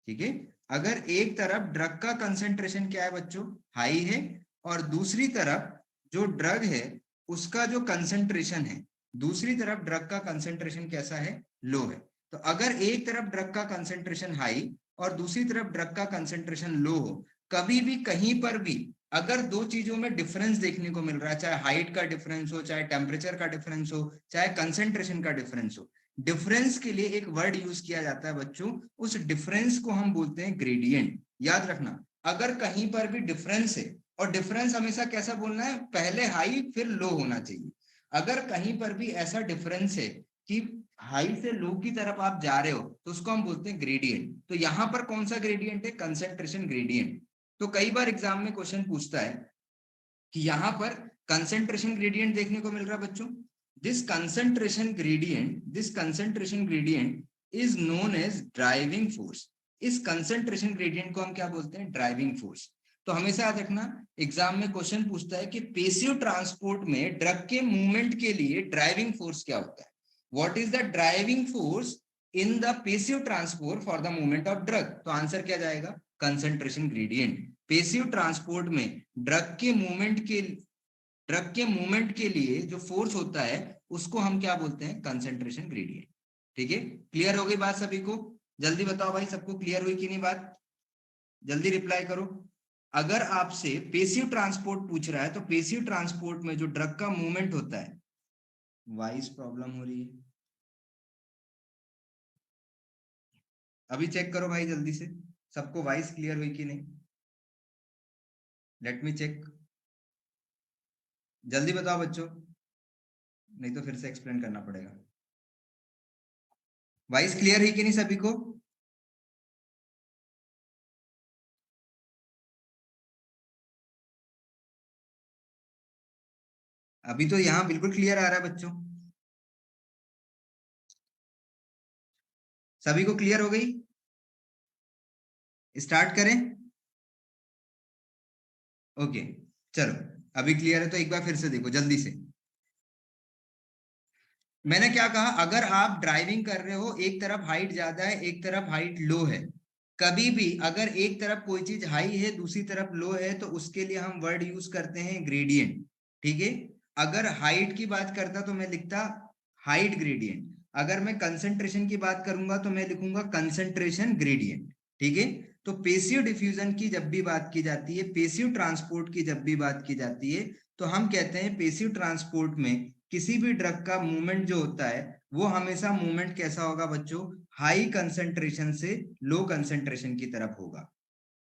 ठीक है, अगर एक तरफ ड्रग का कंसंट्रेशन क्या है बच्चों, हाई है, और दूसरी तरफ जो ड्रग है उसका जो कंसंट्रेशन है, दूसरी तरफ ड्रग का कंसंट्रेशन कैसा है, लो है। तो अगर एक तरफ ड्रग का कंसंट्रेशन हाई और दूसरी तरफ ड्रग का कंसंट्रेशन लो हो, कभी भी कहीं पर भी अगर दो चीजों में डिफरेंस देखने को मिल रहा है, चाहे हाइट का डिफरेंस हो, चाहे टेम्परेचर का डिफरेंस हो, चाहे कंसंट्रेशन का डिफरेंस हो, डिफरेंस के लिए एक वर्ड यूज किया जाता है बच्चों, उस डिफरेंस को हम बोलते हैं ग्रेडियंट। याद रखना, अगर कहीं पर भी डिफरेंस है, और डिफरेंस हमेशा कैसा बोलना है, पहले हाई फिर लो होना चाहिए। अगर कहीं पर भी ऐसा डिफरेंस है कि हाई से लो की तरफ आप जा रहे हो, तो उसको हम बोलते हैं ग्रेडियंट। तो यहां पर कौन सा ग्रेडियंट है, कंसंट्रेशन ग्रेडियंट। तो कई बार एग्जाम में क्वेश्चन पूछता है कि यहां पर कंसंट्रेशन ग्रेडियंट देखने को मिल रहा है बच्चों। This concentration gradient is known as driving force. इस कंसंट्रेशन ग्रेडियंट को हम क्या बोलते हैं, ड्राइविंग फोर्स। तो हमेशा याद रखना, एग्जाम में क्वेश्चन पूछता है कि पेसिव ट्रांसपोर्ट में ड्रग के मूवमेंट के लिए ड्राइविंग फोर्स क्या होता है। What is the driving force in the passive transport for the movement of drug? तो आंसर क्या जाएगा, कंसंट्रेशन ग्रेडियंट। पेसिव ट्रांसपोर्ट में ड्रग के मूवमेंट के ड्रग के मूवमेंट के लिए जो फोर्स होता है उसको हम क्या बोलते हैं, कंसंट्रेशन ग्रेडियंट। ठीक है, क्लियर हो गई बात सभी को? जल्दी बताओ भाई, सबको क्लियर हुई कि नहीं बात? जल्दी रिप्लाई करो। अगर आपसे पेसिव ट्रांसपोर्ट पूछ रहा है, तो पेसिव ट्रांसपोर्ट में जो ड्रग का मूवमेंट होता है, वॉइस प्रॉब्लम हो रही है, अभी चेक करो भाई जल्दी से, सबको वॉइस क्लियर हुई कि नहीं? लेट मी चेक, जल्दी बताओ बच्चों, नहीं तो फिर से एक्सप्लेन करना पड़ेगा। वॉइस क्लियर है कि नहीं सभी को? अभी तो यहाँ बिल्कुल क्लियर आ रहा है बच्चों। सभी को क्लियर हो गई? स्टार्ट करें? ओके, चलो अभी क्लियर है तो एक बार फिर से देखो जल्दी से। मैंने क्या कहा, अगर आप ड्राइविंग कर रहे हो, एक तरफ हाइट ज्यादा है एक तरफ हाइट लो है, कभी भी अगर एक तरफ कोई चीज हाई है दूसरी तरफ लो है तो उसके लिए हम वर्ड यूज करते हैं ग्रेडियंट। ठीक है, अगर हाइट की बात करता तो मैं लिखता हाइट ग्रेडियंट, अगर मैं कंसंट्रेशन की बात करूंगा तो मैं लिखूंगा कंसंट्रेशन ग्रेडियंट। ठीक है, तो पेसिव डिफ्यूजन की जब भी बात की जाती है, पेसिव ट्रांसपोर्ट की जब भी बात की जाती है, तो हम कहते हैं पेसिव ट्रांसपोर्ट में किसी भी ड्रग का मूवमेंट जो होता है वो हमेशा मूवमेंट कैसा होगा बच्चों, हाई कंसंट्रेशन से लो कंसंट्रेशन की तरफ होगा।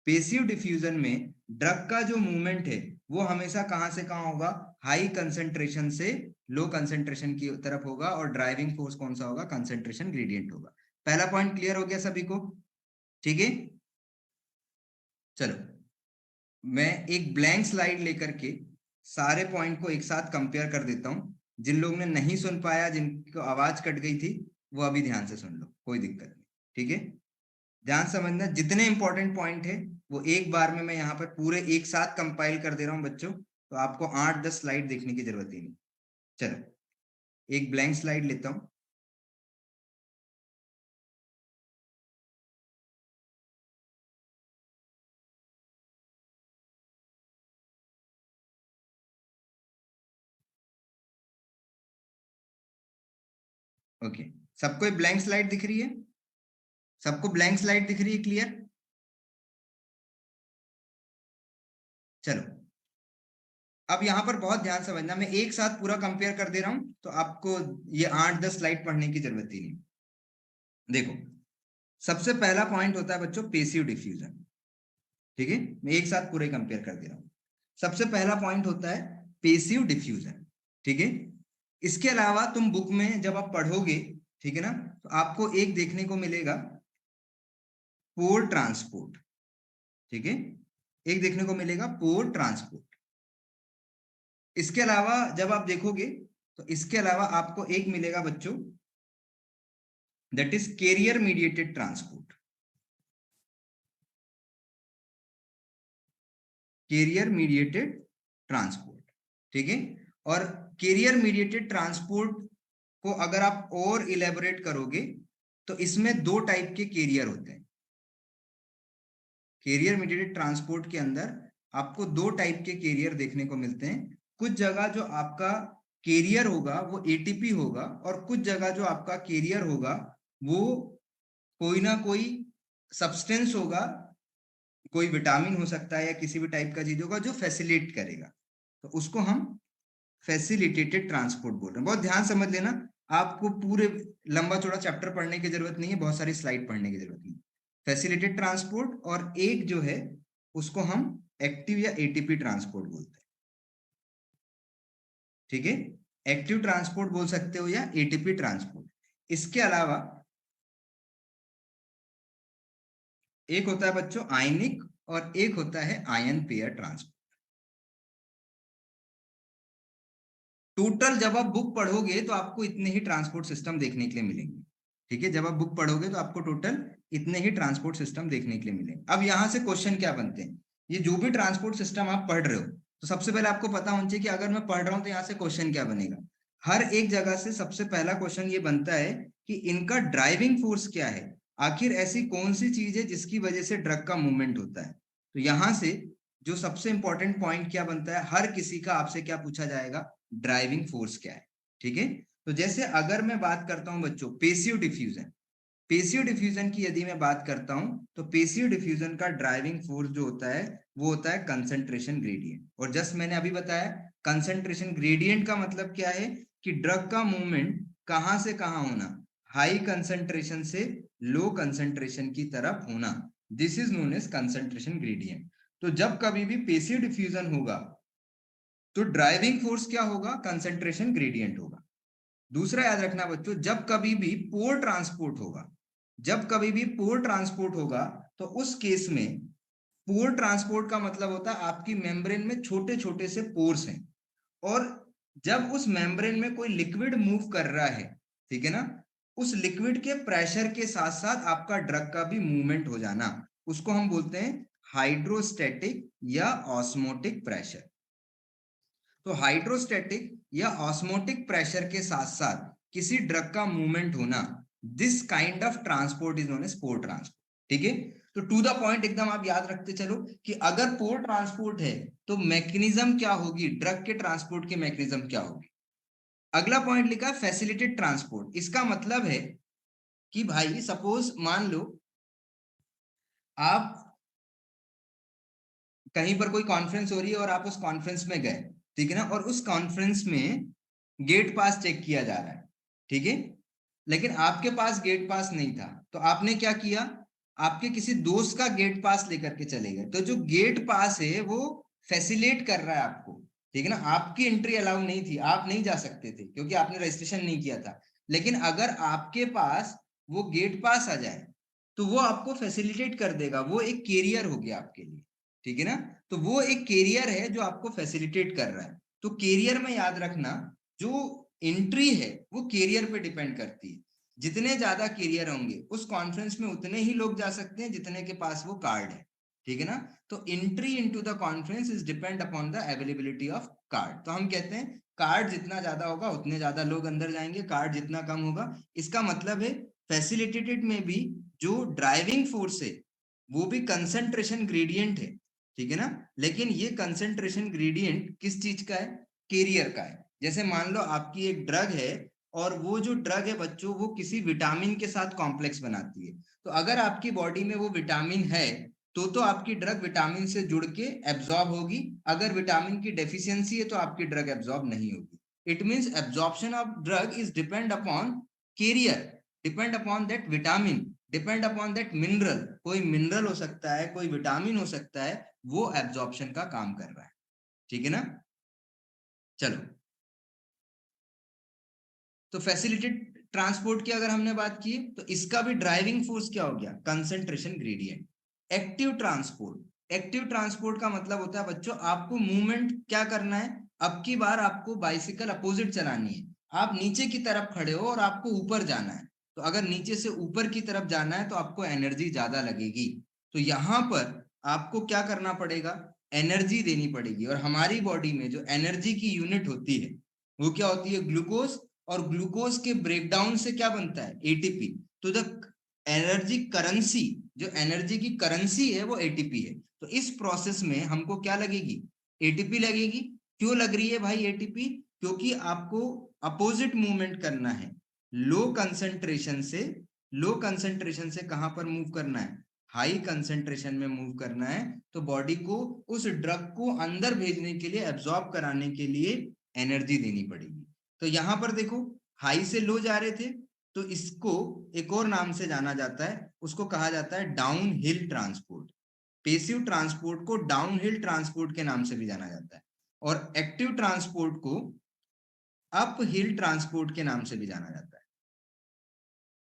पेसिव डिफ्यूजन में ड्रग का जो मूवमेंट है वो हमेशा कहां से कहां होगा, हाई कंसंट्रेशन से लो कंसंट्रेशन की तरफ होगा, और ड्राइविंग फोर्स कौन सा होगा, कंसंट्रेशन ग्रेडियंट होगा। पहला पॉइंट क्लियर हो गया सभी को? ठीक है, चलो मैं एक ब्लैंक स्लाइड लेकर के सारे पॉइंट को एक साथ कंपेयर कर देता हूं। जिन लोगों ने नहीं सुन पाया, जिनको आवाज कट गई थी, वो अभी ध्यान से सुन लो, कोई दिक्कत नहीं। ठीक है, ध्यान समझना, जितने इंपॉर्टेंट पॉइंट है वो एक बार में मैं यहाँ पर पूरे एक साथ कंपाइल कर दे रहा हूँ बच्चों, तो आपको 8-10 स्लाइड देखने की जरूरत ही नहीं। चलो एक ब्लैंक स्लाइड लेता हूँ। ओके, सबको ब्लैंक स्लाइड दिख रही है? सबको ब्लैंक स्लाइड दिख रही है? क्लियर? चलो अब यहाँ पर बहुत ध्यान समझना, मैं एक साथ पूरा कंपेयर कर दे रहा हूँ तो आपको ये 8-10 स्लाइड पढ़ने की जरूरत ही नहीं। देखो, सबसे पहला पॉइंट होता है बच्चों पेसिव डिफ्यूजन। ठीक है, मैं एक साथ पूरे कंपेयर कर दे रहा हूँ। सबसे पहला पॉइंट होता है पेसिव डिफ्यूजन। ठीक है, इसके अलावा तुम बुक में जब आप पढ़ोगे, ठीक है ना, तो आपको एक देखने को मिलेगा पोर ट्रांसपोर्ट। ठीक है, एक देखने को मिलेगा पोर ट्रांसपोर्ट। इसके अलावा जब आप देखोगे तो इसके अलावा आपको एक मिलेगा बच्चों, that is carrier mediated transport. Carrier mediated transport. ठीक है, और कैरियर मीडिएटेड ट्रांसपोर्ट को अगर आप और इलेबोरेट करोगे तो इसमें दो टाइप के कैरियर होते हैं। कैरियर मीडिएटेड ट्रांसपोर्ट के अंदर आपको दो टाइप के कैरियर देखने को मिलते हैं। कुछ जगह जो आपका कैरियर होगा वो एटीपी होगा, और कुछ जगह जो आपका कैरियर होगा वो कोई ना कोई सब्सटेंस होगा, कोई विटामिन हो सकता है या किसी भी टाइप का चीज होगा जो फैसिलिटेट करेगा, तो उसको हम फैसिलिटेटेड ट्रांसपोर्ट बोल रहे हैं। बहुत ध्यान समझ लेना, आपको पूरे लंबा चौड़ा चैप्टर पढ़ने की जरूरत नहीं है, बहुत सारी स्लाइड पढ़ने की जरूरत नहीं। फैसिलिटेटेड ट्रांसपोर्ट, और एक जो है उसको हम एक्टिव या एटीपी ट्रांसपोर्ट बोलते हैं। ठीक है, एक्टिव ट्रांसपोर्ट बोल सकते हो या एटीपी ट्रांसपोर्ट। इसके अलावा एक होता है बच्चों आयनिक, और एक होता है आयन पेयर ट्रांसपोर्ट। टोटल जब आप बुक पढ़ोगे तो आपको इतने ही ट्रांसपोर्ट सिस्टम देखने के लिए मिलेंगे। ठीक है, जब आप बुक पढ़ोगे तो आपको टोटल इतने ही ट्रांसपोर्ट सिस्टम देखने के लिए मिलेंगे। अब यहां से क्वेश्चन क्या बनते हैं, ये जो भी ट्रांसपोर्ट सिस्टम आप पढ़ रहे हो, तो सबसे पहले आपको पता होना चाहिए कि अगर मैं पढ़ रहा हूं तो यहाँ से क्वेश्चन क्या बनेगा। हर एक जगह से सबसे पहला क्वेश्चन ये बनता है कि इनका ड्राइविंग फोर्स क्या है, आखिर ऐसी कौन सी चीज है जिसकी वजह से ड्रग का मूवमेंट होता है। तो यहां से जो सबसे इंपॉर्टेंट पॉइंट क्या बनता है, हर किसी का आपसे क्या पूछा जाएगा, ड्राइविंग फोर्स क्या है। ठीक है, तो जैसे अगर मैं बात करता हूं बच्चों पेसिव डिफ्यूजन, पेसिव डिफ्यूजन की यदि मैं बात करता हूं तो पेसिव डिफ्यूजन का ड्राइविंग फोर्स जो होता है वो होता है कंसंट्रेशन ग्रेडियंट। और जस्ट मैंने अभी बताया कंसंट्रेशन ग्रेडियंट का मतलब क्या है, कि ड्रग का मूवमेंट कहां से कहां होना, हाई कंसंट्रेशन से लो कंसंट्रेशन की तरफ होना, this is known as concentration gradient. तो जब कभी भी पेसिव डिफ्यूजन होगा तो ड्राइविंग फोर्स क्या होगा, कंसंट्रेशन ग्रेडियंट होगा। दूसरा याद रखना बच्चों, जब कभी भी पोर ट्रांसपोर्ट होगा, जब कभी भी पोर ट्रांसपोर्ट होगा तो उस केस में पोर ट्रांसपोर्ट का मतलब होता है आपकी मेम्ब्रेन में छोटे छोटे से पोर्स हैं, और जब उस मेम्ब्रेन में कोई लिक्विड मूव कर रहा है, ठीक है ना, उस लिक्विड के प्रेशर के साथ साथ आपका ड्रग का भी मूवमेंट हो जाना, उसको हम बोलते हैं हाइड्रोस्टैटिक या ऑस्मोटिक प्रेशर। तो हाइड्रोस्टैटिक या ऑस्मोटिक प्रेशर के साथ साथ किसी ड्रग का मूवमेंट होना, this kind of transport is known as pore transport. ठीक है, तो टू द पॉइंट एकदम आप याद रखते चलो कि अगर पोर ट्रांसपोर्ट है तो मैकेनिज्म क्या होगी, ड्रग के ट्रांसपोर्ट की मैकेनिज्म क्या होगी। अगला पॉइंट लिखा फैसिलिटेड ट्रांसपोर्ट। इसका मतलब है कि भाई सपोज मान लो आप कहीं पर कोई कॉन्फ्रेंस हो रही है और आप उस कॉन्फ्रेंस में गए, ठीक है ना, और उस कॉन्फ्रेंस में गेट पास चेक किया जा रहा है, ठीक है, लेकिन आपके पास गेट पास नहीं था, तो आपने क्या किया, आपके किसी दोस्त का गेट पास लेकर के चले गए। तो जो गेट पास है वो फैसिलिटेट कर रहा है आपको, ठीक है ना, आपकी एंट्री अलाउ नहीं थी, आप नहीं जा सकते थे क्योंकि आपने रजिस्ट्रेशन नहीं किया था। लेकिन अगर आपके पास वो गेट पास आ जाए तो वो आपको फैसिलिटेट कर देगा, वो एक कैरियर हो गया आपके लिए, ठीक है ना। तो वो एक कैरियर है जो आपको फैसिलिटेट कर रहा है। तो कैरियर में याद रखना, जो एंट्री है वो कैरियर पे डिपेंड करती है। जितने ज्यादा कैरियर होंगे उस कॉन्फ्रेंस में उतने ही लोग जा सकते हैं जितने के पास वो कार्ड है, ठीक है ना। तो entry into the conference is depend upon the availability of card. तो हम कहते हैं कार्ड जितना ज्यादा होगा उतने ज्यादा लोग अंदर जाएंगे, कार्ड जितना कम होगा। इसका मतलब है फैसिलिटेटेड में भी जो ड्राइविंग फोर्स है वो भी कंसंट्रेशन ग्रेडियंट है, ठीक है ना। लेकिन ये कंसंट्रेशन ग्रेडियंट किस चीज का है, कैरियर का है। जैसे मान लो आपकी एक ड्रग है और वो जो ड्रग है बच्चों वो किसी विटामिन के साथ कॉम्प्लेक्स बनाती है। तो अगर आपकी बॉडी में वो विटामिन है तो आपकी ड्रग विटामिन से जुड़ के एब्जॉर्ब होगी। अगर विटामिन की डेफिशिएंसी है तो आपकी ड्रग एब्जॉर्ब नहीं होगी। It means absorption of drug is depend upon carrier, depend upon that vitamin, depend upon that mineral. कोई मिनरल हो सकता है, कोई विटामिन हो सकता है, वो एब्जॉर्प्शन का काम कर रहा है, ठीक है ना। चलो, तो फैसिलिटेड ट्रांसपोर्ट की अगर हमने बात की तो इसका भी ड्राइविंग फोर्स क्या हो गया, concentration gradient. Active transport, active transport का मतलब होता है बच्चों आपको मूवमेंट क्या करना है। अब की बार आपको बाइसिकल अपोजिट चलानी है, आप नीचे की तरफ खड़े हो और आपको ऊपर जाना है। तो अगर नीचे से ऊपर की तरफ जाना है तो आपको एनर्जी ज्यादा लगेगी। तो यहां पर आपको क्या करना पड़ेगा, एनर्जी देनी पड़ेगी। और हमारी बॉडी में जो एनर्जी की यूनिट होती है वो क्या होती है, ग्लूकोज। और ग्लूकोज के ब्रेकडाउन से क्या बनता है, एटीपी। तो द एनर्जी करेंसी, जो एनर्जी की करेंसी है वो एटीपी है। तो इस प्रोसेस में हमको क्या लगेगी, एटीपी लगेगी। क्यों लग रही है भाई एटीपी, क्योंकि आपको अपोजिट मूवमेंट करना है, लो कंसंट्रेशन से, लो कंसंट्रेशन से कहां पर मूव करना है, हाई कंसंट्रेशन में मूव करना है। तो बॉडी को उस ड्रग को अंदर भेजने के लिए, एब्जॉर्ब कराने के लिए एनर्जी देनी पड़ेगी। तो यहां पर देखो हाई से लो जा रहे थे, तो इसको एक और नाम से जाना जाता है, उसको कहा जाता है down hill transport. Passive transport को डाउन हिल ट्रांसपोर्ट के नाम से भी जाना जाता है, और एक्टिव ट्रांसपोर्ट को अप हिल ट्रांसपोर्ट के नाम से भी जाना जाता है,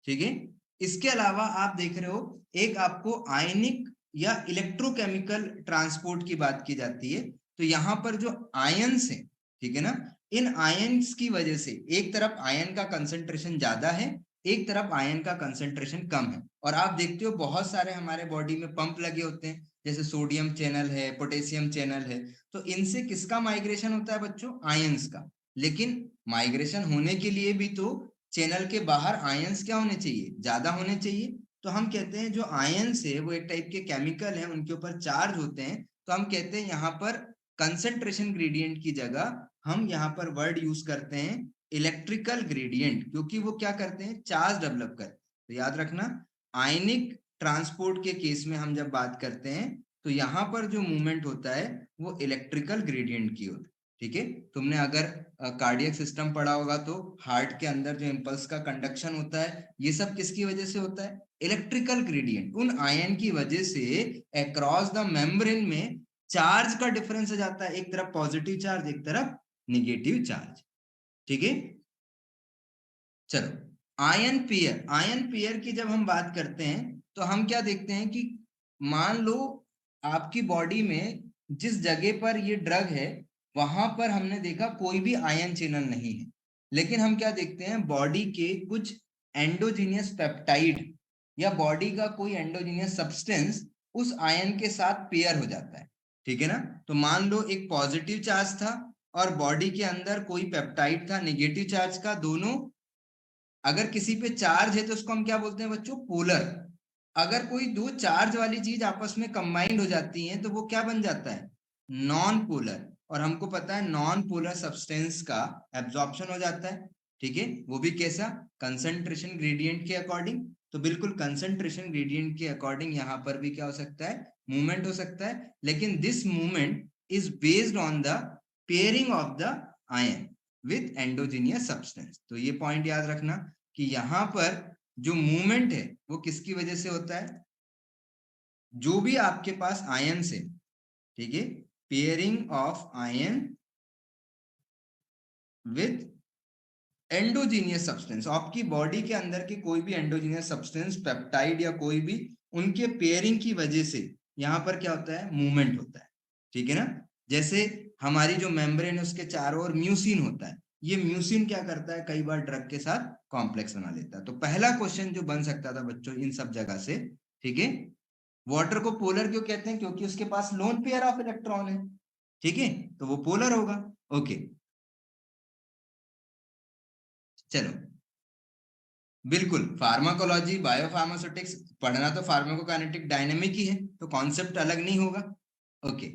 ठीक है। इसके अलावा आप देख रहे हो एक आपको आयनिक या इलेक्ट्रोकेमिकल ट्रांसपोर्ट की बात की जाती है। तो यहां पर जो आयंस है, ठीक है ना, इन आयंस की वजह से एक तरफ आयन का कंसंट्रेशन ज्यादा है, एक तरफ आयन का कंसंट्रेशन कम है। और आप देखते हो बहुत सारे हमारे बॉडी में पंप लगे होते हैं, जैसे सोडियम चैनल है, पोटेशियम चैनल है। तो इनसे किसका माइग्रेशन होता है बच्चों, आयंस का। लेकिन माइग्रेशन होने के लिए भी तो चैनल के बाहर आयंस क्या होने चाहिए, ज्यादा होने चाहिए। तो हम कहते हैं जो आयंस है वो एक टाइप के केमिकल हैं, उनके ऊपर चार्ज होते हैं। तो हम कहते हैं यहाँ पर कंसंट्रेशन ग्रेडियंट की जगह हम यहाँ पर वर्ड यूज करते हैं इलेक्ट्रिकल ग्रेडियंट, क्योंकि वो क्या करते हैं, चार्ज डेवलप करते हैं। तो याद रखना, आयनिक ट्रांसपोर्ट के केस में हम जब बात करते हैं तो यहाँ पर जो मूवमेंट होता है वो इलेक्ट्रिकल ग्रेडियंट की होती है, ठीक है। तुमने अगर कार्डियक सिस्टम पढ़ा होगा तो हार्ट के अंदर जो इंपल्स का कंडक्शन होता है ये सब किसकी वजह से होता है, इलेक्ट्रिकल ग्रेडियंट। उन आयन की वजह से अक्रॉस द मेम्ब्रेन में चार्ज का डिफरेंस हो जाता है, एक तरफ पॉजिटिव चार्ज, एक तरफ निगेटिव चार्ज, ठीक है। चलो, आयन पेयर, आयन पेयर की जब हम बात करते हैं तो हम क्या देखते हैं कि मान लो आपकी बॉडी में जिस जगह पर ये ड्रग है वहां पर हमने देखा कोई भी आयन चैनल नहीं है। लेकिन हम क्या देखते हैं, बॉडी के कुछ एंडोजीनियस पेप्टाइड या बॉडी का कोई एंडोजीनियस सब्सटेंस उस आयन के साथ पेयर हो जाता है, ठीक है ना। तो मान लो एक पॉजिटिव चार्ज था और बॉडी के अंदर कोई पेप्टाइड था नेगेटिव चार्ज का, दोनों अगर किसी पे चार्ज है तो उसको हम क्या बोलते हैं बच्चों, पोलर। अगर कोई दो चार्ज वाली चीज आपस में कंबाइंड हो जाती है तो वो क्या बन जाता है, नॉन पोलर। और हमको पता है नॉन पोलर सब्सटेंस का एब्जॉर्प्शन हो जाता है, ठीक है, वो भी कैसा, कंसंट्रेशन ग्रेडियंट के अकॉर्डिंग। तो बिल्कुल कंसंट्रेशन ग्रेडियंट के अकॉर्डिंग यहाँ पर भी क्या हो सकता है, मूवमेंट हो सकता है, लेकिन this movement is based on the pairing of the ion with endogenous substance. तो ये पॉइंट याद रखना कि यहाँ पर जो मूवमेंट है वो किसकी वजह से होता है, जो भी आपके पास आयन से, ठीक है, pairing of ion with endogenous substance, आपकी बॉडी के अंदर के कोई भी एंडोजीनियस सब्सटेंस, पेप्टाइड या कोई भी, उनके पेयरिंग की वजह से यहाँ पर क्या होता है, मूवमेंट होता है, ठीक है ना। जैसे हमारी जो मेम्ब्रेन है उसके चारों ओर म्यूसिन होता है, ये म्यूसिन क्या करता है, कई बार ड्रग के साथ कॉम्प्लेक्स बना लेता है। तो पहला क्वेश्चन जो बन सकता था बच्चों इन सब जगह से, ठीक है, वाटर को पोलर क्यों कहते हैं, क्योंकि उसके पास लोन पेयर ऑफ इलेक्ट्रॉन है, ठीक है, तो वो पोलर होगा। ओके, चलो, बिल्कुल फार्माकोलॉजी बायोफार्मास्यूटिक्स पढ़ना तो फार्माकोकाइनेटिक डायनेमिक ही है, तो कॉन्सेप्ट अलग नहीं होगा। ओके,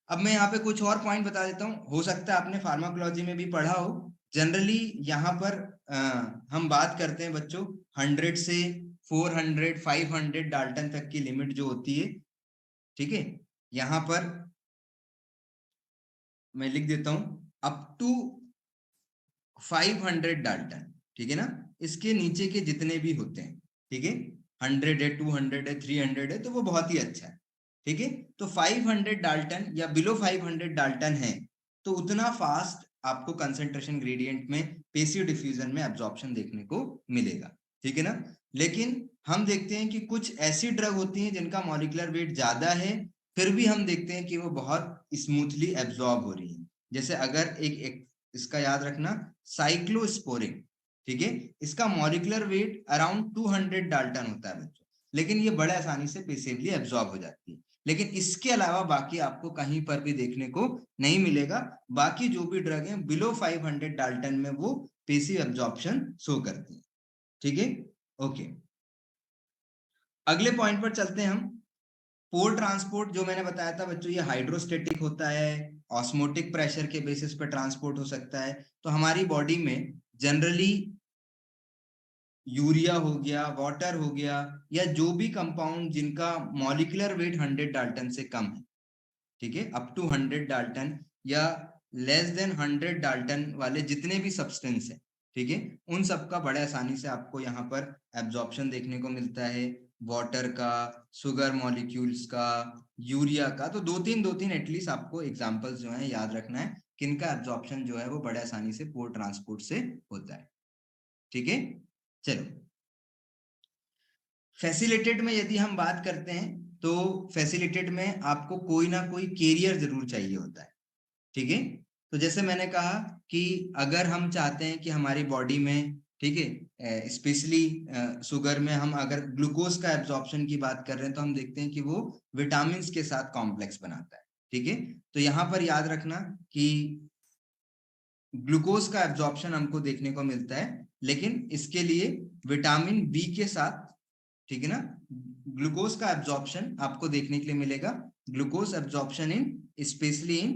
अब मैं यहाँ पे कुछ और पॉइंट बता देता हूँ, हो सकता है आपने फार्माकोलॉजी में भी पढ़ा हो। जनरली यहाँ पर हम बात करते हैं बच्चों 100 से 400 500 डाल्टन तक की लिमिट जो होती है, ठीक है, यहाँ पर मैं लिख देता हूँ अप टू 500 डाल्टन, ठीक है ना, इसके नीचे के जितने भी होते हैं, ठीक है, 100 है, 200 है, 300 है, तो वो बहुत ही अच्छा है, ठीक है। तो 500 डाल्टन या बिलो 500 डाल्टन है तो उतना फास्ट आपको कंसंट्रेशन ग्रेडियंट में पेसिव डिफ्यूजन में एब्जॉर्प्शन देखने को मिलेगा, ठीक है ना। लेकिन हम देखते हैं कि कुछ ऐसी ड्रग होती हैं जिनका मॉलिक्यूलर वेट ज्यादा है, फिर भी हम देखते हैं कि वो बहुत स्मूथली एब्जॉर्ब हो रही है। जैसे अगर एक इसका याद रखना, साइक्लोस्पोरिन, ठीक है, इसका मॉलिक्यूलर वेट अराउंड 200 डाल्टन होता है बच्चों, लेकिन ये बड़े आसानी से पेसिवली एब्जॉर्ब हो जाती है। लेकिन इसके अलावा बाकी आपको कहीं पर भी देखने को नहीं मिलेगा। बाकी जो भी ड्रग है बिलो 500 डाल्टन में वो पेसिव एब्जॉर्प्शन शो करती है, ठीक है। ओके, अगले पॉइंट पर चलते हैं हम। पोर ट्रांसपोर्ट जो मैंने बताया था बच्चों, ये हाइड्रोस्टेटिक होता है, ऑस्मोटिक प्रेशर के बेसिस पर ट्रांसपोर्ट हो सकता है। तो हमारी बॉडी में जनरली यूरिया हो गया, वाटर हो गया, या जो भी कंपाउंड जिनका मॉलिक्यूलर वेट 100 डाल्टन से कम है, ठीक है, अप टू 100 डाल्टन या लेस देन 100 डाल्टन वाले जितने भी सब्सटेंस है, ठीक है, उन सब का बड़े आसानी से आपको यहाँ पर एब्जॉर्प्शन देखने को मिलता है। वाटर का, सुगर मॉलिक्यूल्स का, यूरिया का, तो दो तीन एटलीस्ट आपको एग्जांपल्स जो है याद रखना है किनका एब्जॉर्प्शन जो है वो बड़े आसानी से पोर ट्रांसपोर्ट से होता है, ठीक है। चलो, फैसिलिटेट में यदि हम बात करते हैं तो फैसिलिटेट में आपको कोई ना कोई कैरियर जरूर चाहिए होता है, ठीक है। तो जैसे मैंने कहा कि अगर हम चाहते हैं कि हमारी बॉडी में, ठीक है, स्पेशली शुगर में हम अगर ग्लूकोज का एब्जॉर्प्शन की बात कर रहे हैं तो हम देखते हैं कि वो विटामिन के साथ कॉम्प्लेक्स बनाता है, ठीक है। तो यहाँ पर याद रखना कि ग्लूकोज का एब्जॉर्प्शन हमको देखने को मिलता है, लेकिन इसके लिए विटामिन बी के साथ, ठीक है ना, ग्लूकोज का एब्जॉर्प्शन आपको देखने के लिए मिलेगा, glucose absorption in specially in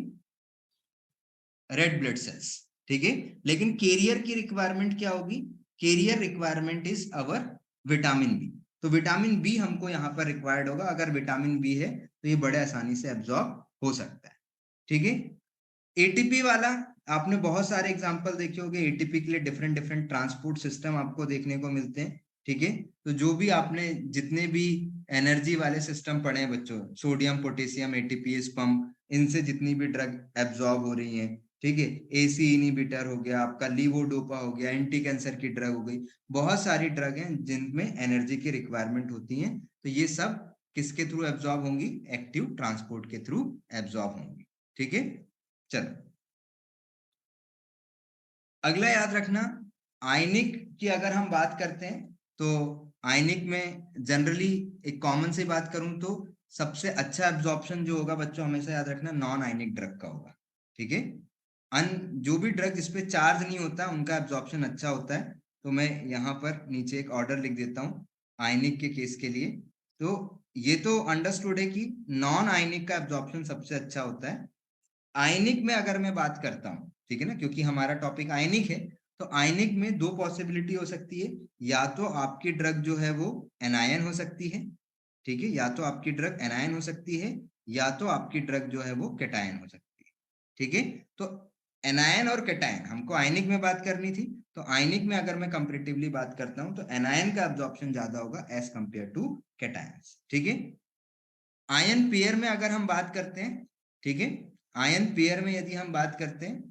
red blood cells, ठीक है। लेकिन कैरियर की रिक्वायरमेंट क्या होगी, carrier requirement is our vitamin B. तो विटामिन बी हमको यहाँ पर रिक्वायर्ड होगा, अगर विटामिन बी है तो ये बड़े आसानी से एब्जॉर्ब हो सकता है, ठीक है। एटीपी वाला, आपने बहुत सारे एग्जांपल देखे होंगे, एटीपी के लिए डिफरेंट डिफरेंट ट्रांसपोर्ट सिस्टम आपको देखने को मिलते हैं, ठीक है। तो जो भी आपने जितने भी एनर्जी वाले सिस्टम पढ़े हैं बच्चों, सोडियम पोटेशियम एटीपीएस पंप, इनसे जितनी भी ड्रग एब्जॉर्ब हो रही हैं, ठीक है, एसी इनिबिटर हो गया आपका, लीवोडोपा हो गया, एंटी कैंसर की ड्रग हो गई, बहुत सारी ड्रग हैं जिनमें एनर्जी की रिक्वायरमेंट होती है। तो ये सब किसके थ्रू एब्जॉर्ब होंगी, एक्टिव ट्रांसपोर्ट के थ्रू एब्जॉर्ब होंगी, ठीक है। चलो, अगला याद रखना, आयनिक की अगर हम बात करते हैं तो आयनिक में जनरली एक कॉमन से बात करूं तो सबसे अच्छा एब्जॉर्प्शन जो होगा बच्चों, हमेशा याद रखना, नॉन आयनिक ड्रग का होगा। ठीक है, जो भी ड्रग जिसपे चार्ज नहीं होता उनका एब्जॉर्प्शन अच्छा होता है। तो मैं यहाँ पर नीचे एक ऑर्डर लिख देता हूँ आयनिक के केस के लिए। तो ये तो अंडरस्टूड है कि नॉन आयनिक का एब्जॉर्प्शन सबसे अच्छा होता है। आयनिक में अगर मैं बात करता हूँ, ठीक है ना, क्योंकि हमारा टॉपिक आयनिक है, तो आयनिक में दो पॉसिबिलिटी हो सकती है। या तो आपकी ड्रग जो है वो एनायन हो सकती है, ठीक है, या तो आपकी ड्रग एनायन हो सकती है, या तो आपकी ड्रग जो है वो कैटायन हो सकती है। ठीक है, तो एनायन और कैटायन हमको आयनिक में बात करनी थी। तो आयनिक में अगर मैं कंपैरेटिवली बात करता हूं तो एनायन का एब्जॉर्प्शन ज्यादा होगा एज कंपेयर टू कैटायंस। ठीक है, आयन पेयर में अगर हम बात करते हैं, ठीक है, आयन पेयर में यदि हम बात करते हैं,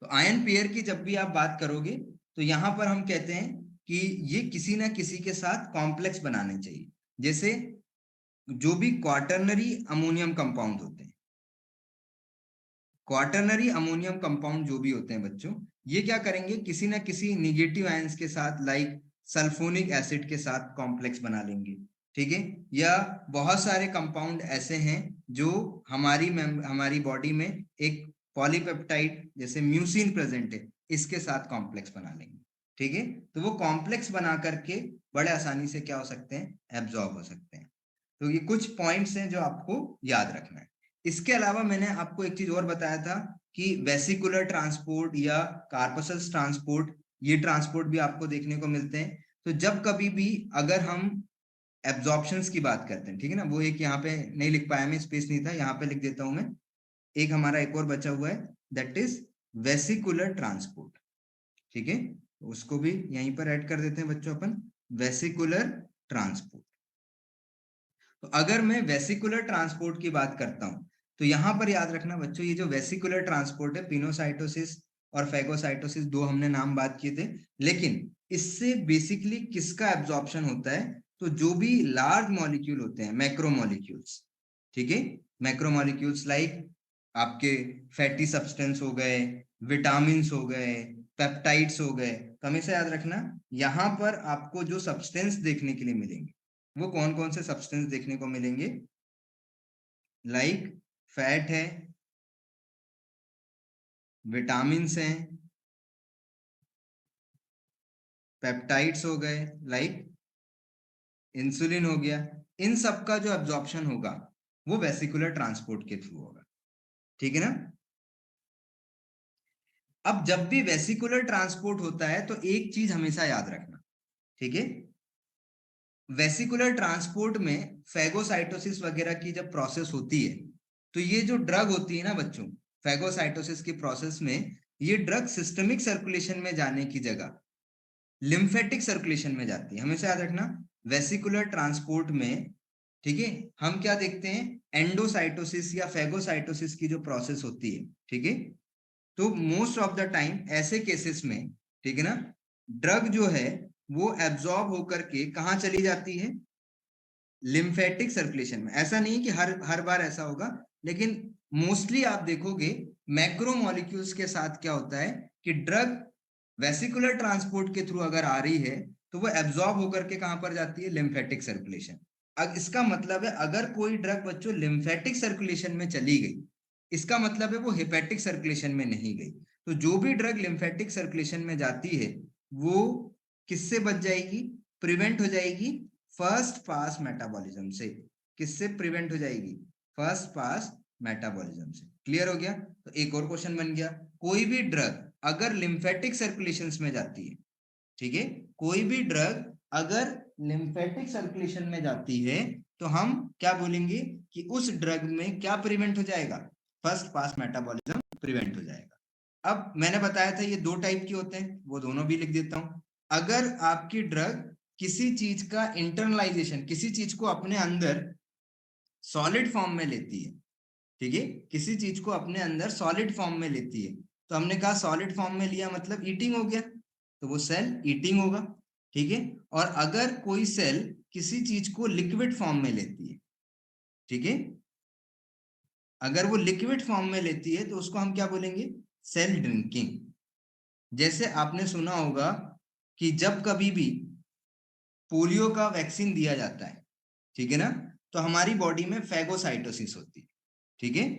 तो आयन पेयर की जब भी आप बात करोगे तो यहां पर हम कहते हैं कि ये किसी ना किसी के साथ कॉम्प्लेक्स बनाने चाहिए। जैसे जो भी क्वाटरनरी अमोनियम कंपाउंड होते हैं, क्वाटरनरी अमोनियम कंपाउंड जो भी होते हैं बच्चों, ये क्या करेंगे, किसी ना किसी निगेटिव आयंस के साथ, लाइक सल्फोनिक एसिड के साथ कॉम्प्लेक्स बना लेंगे। ठीक है, या बहुत सारे कंपाउंड ऐसे हैं जो हमारी बॉडी में एक पॉलीपेप्टाइड जैसे म्यूसिन प्रेजेंट है, इसके साथ कॉम्प्लेक्स बना लेंगे। ठीक है, तो वो कॉम्प्लेक्स बना करके बड़े आसानी से क्या हो सकते हैं, एब्जॉर्ब हो सकते हैं। तो ये कुछ पॉइंट्स हैं जो आपको याद रखना है। इसके अलावा मैंने आपको एक चीज और बताया था कि वेसिकुलर ट्रांसपोर्ट या कार्पसस ट्रांसपोर्ट, ये ट्रांसपोर्ट भी आपको देखने को मिलते हैं। तो जब कभी भी अगर हम एब्जॉर्प्शंस की बात करते हैं, ठीक है ना, वो एक यहाँ पे नहीं लिख पाया मैं, स्पेस नहीं था, यहाँ पे लिख देता हूं मैं। एक हमारा एक और बचा हुआ है, दैट इज वेसिकुलर ट्रांसपोर्ट। ठीक है, उसको भी यहीं पर ऐड कर देते हैं बच्चों अपन, वेसिकुलर ट्रांसपोर्ट। तो अगर मैं वेसिकुलर ट्रांसपोर्ट की बात करता हूं तो यहां पर याद रखना बच्चों, ये जो वेसिकुलर ट्रांसपोर्ट है, पिनोसाइटोसिस और फैगोसाइटोसिस, दो हमने नाम बात किए थे, लेकिन इससे बेसिकली किसका एब्जॉर्प्शन होता है, तो जो भी लार्ज मॉलिक्यूल होते हैं, मैक्रोमॉलिक्यूल्स। ठीक है, मैक्रोमॉलिक्यूल्स लाइक आपके फैटी सब्सटेंस हो गए, विटामिन हो गए, पेप्टाइड्स हो गए। तो हमेशा याद रखना, यहां पर आपको जो सब्सटेंस देखने के लिए मिलेंगे वो कौन कौन से सब्सटेंस देखने को मिलेंगे, लाइक फैट है, विटामिन्स हैं, पेप्टाइड्स हो गए, लाइक इंसुलिन हो गया। इन सब का जो एब्जॉर्प्शन होगा वो वेसिकुलर ट्रांसपोर्ट के थ्रू होगा। ठीक है ना। अब जब भी वेसिकुलर ट्रांसपोर्ट होता है तो एक चीज हमेशा याद रखना, ठीक है, वेसिकुलर ट्रांसपोर्ट में फैगोसाइटोसिस वगैरह की जब प्रोसेस होती है तो ये जो ड्रग होती है ना बच्चों, फैगोसाइटोसिस की प्रोसेस में ये ड्रग सिस्टमिक सर्कुलेशन में जाने की जगह लिम्फेटिक सर्कुलेशन में जाती है। हमेशा याद रखना, वेसिकुलर ट्रांसपोर्ट में, ठीक है, हम क्या देखते हैं, एंडोसाइटोसिस या फैगोसाइटोसिस की जो प्रोसेस होती है, ठीक है, तो मोस्ट ऑफ द टाइम ऐसे केसेस में, ठीक है ना, ड्रग जो है वो एब्जॉर्ब होकर के कहाँ चली जाती है, लिम्फेटिक सर्कुलेशन में। ऐसा नहीं कि हर हर बार ऐसा होगा, लेकिन मोस्टली आप देखोगे मैक्रो मॉलिक्यूल्स के साथ क्या होता है कि ड्रग वेसिकुलर ट्रांसपोर्ट के थ्रू अगर आ रही है तो वो एब्जॉर्ब होकर के कहां पर जाती है, लिम्फेटिक सर्कुलेशन। अब इसका मतलब है अगर कोई ड्रग बच्चों लिम्फेटिक सर्कुलेशन में चली गई, इसका मतलब है वो हेपेटिक सर्कुलेशन में नहीं गई। तो जो भी ड्रग लिम्फेटिक सर्कुलेशन में जाती है वो किससे बच जाएगी, प्रिवेंट हो जाएगी फर्स्ट पास मेटाबॉलिज्म से। किससे प्रिवेंट हो जाएगी, फर्स्ट पास मेटाबॉलिज्म से। क्लियर हो गया। तो एक और क्वेश्चन बन गया, कोई भी ड्रग अगर लिम्फेटिक सर्कुलेशंस में जाती है, ठीक है, कोई भी ड्रग अगर लिम्फेटिक सर्कुलेशन में जाती है तो हम क्या बोलेंगे कि उस ड्रग में क्या प्रिवेंट हो जाएगा, फर्स्ट पास मेटाबॉलिज्म प्रिवेंट हो जाएगा। अब मैंने बताया था ये दो टाइप के होते हैं, वो दोनों भी लिख देता हूं। अगर आपकी ड्रग किसी चीज का इंटरनलाइजेशन, किसी चीज को अपने अंदर सॉलिड फॉर्म में लेती है, ठीक है, किसी चीज को अपने अंदर सॉलिड फॉर्म में लेती है, तो हमने कहा सॉलिड फॉर्म में लिया मतलब ईटिंग हो गया, तो वो सेल ईटिंग होगा। ठीक है, और अगर कोई सेल किसी चीज को लिक्विड फॉर्म में लेती है, ठीक है, अगर वो लिक्विड फॉर्म में लेती है तो उसको हम क्या बोलेंगे, सेल ड्रिंकिंग। जैसे आपने सुना होगा कि जब कभी भी पोलियो का वैक्सीन दिया जाता है, ठीक है ना, तो हमारी बॉडी में फैगोसाइटोसिस होती है, ठीक है।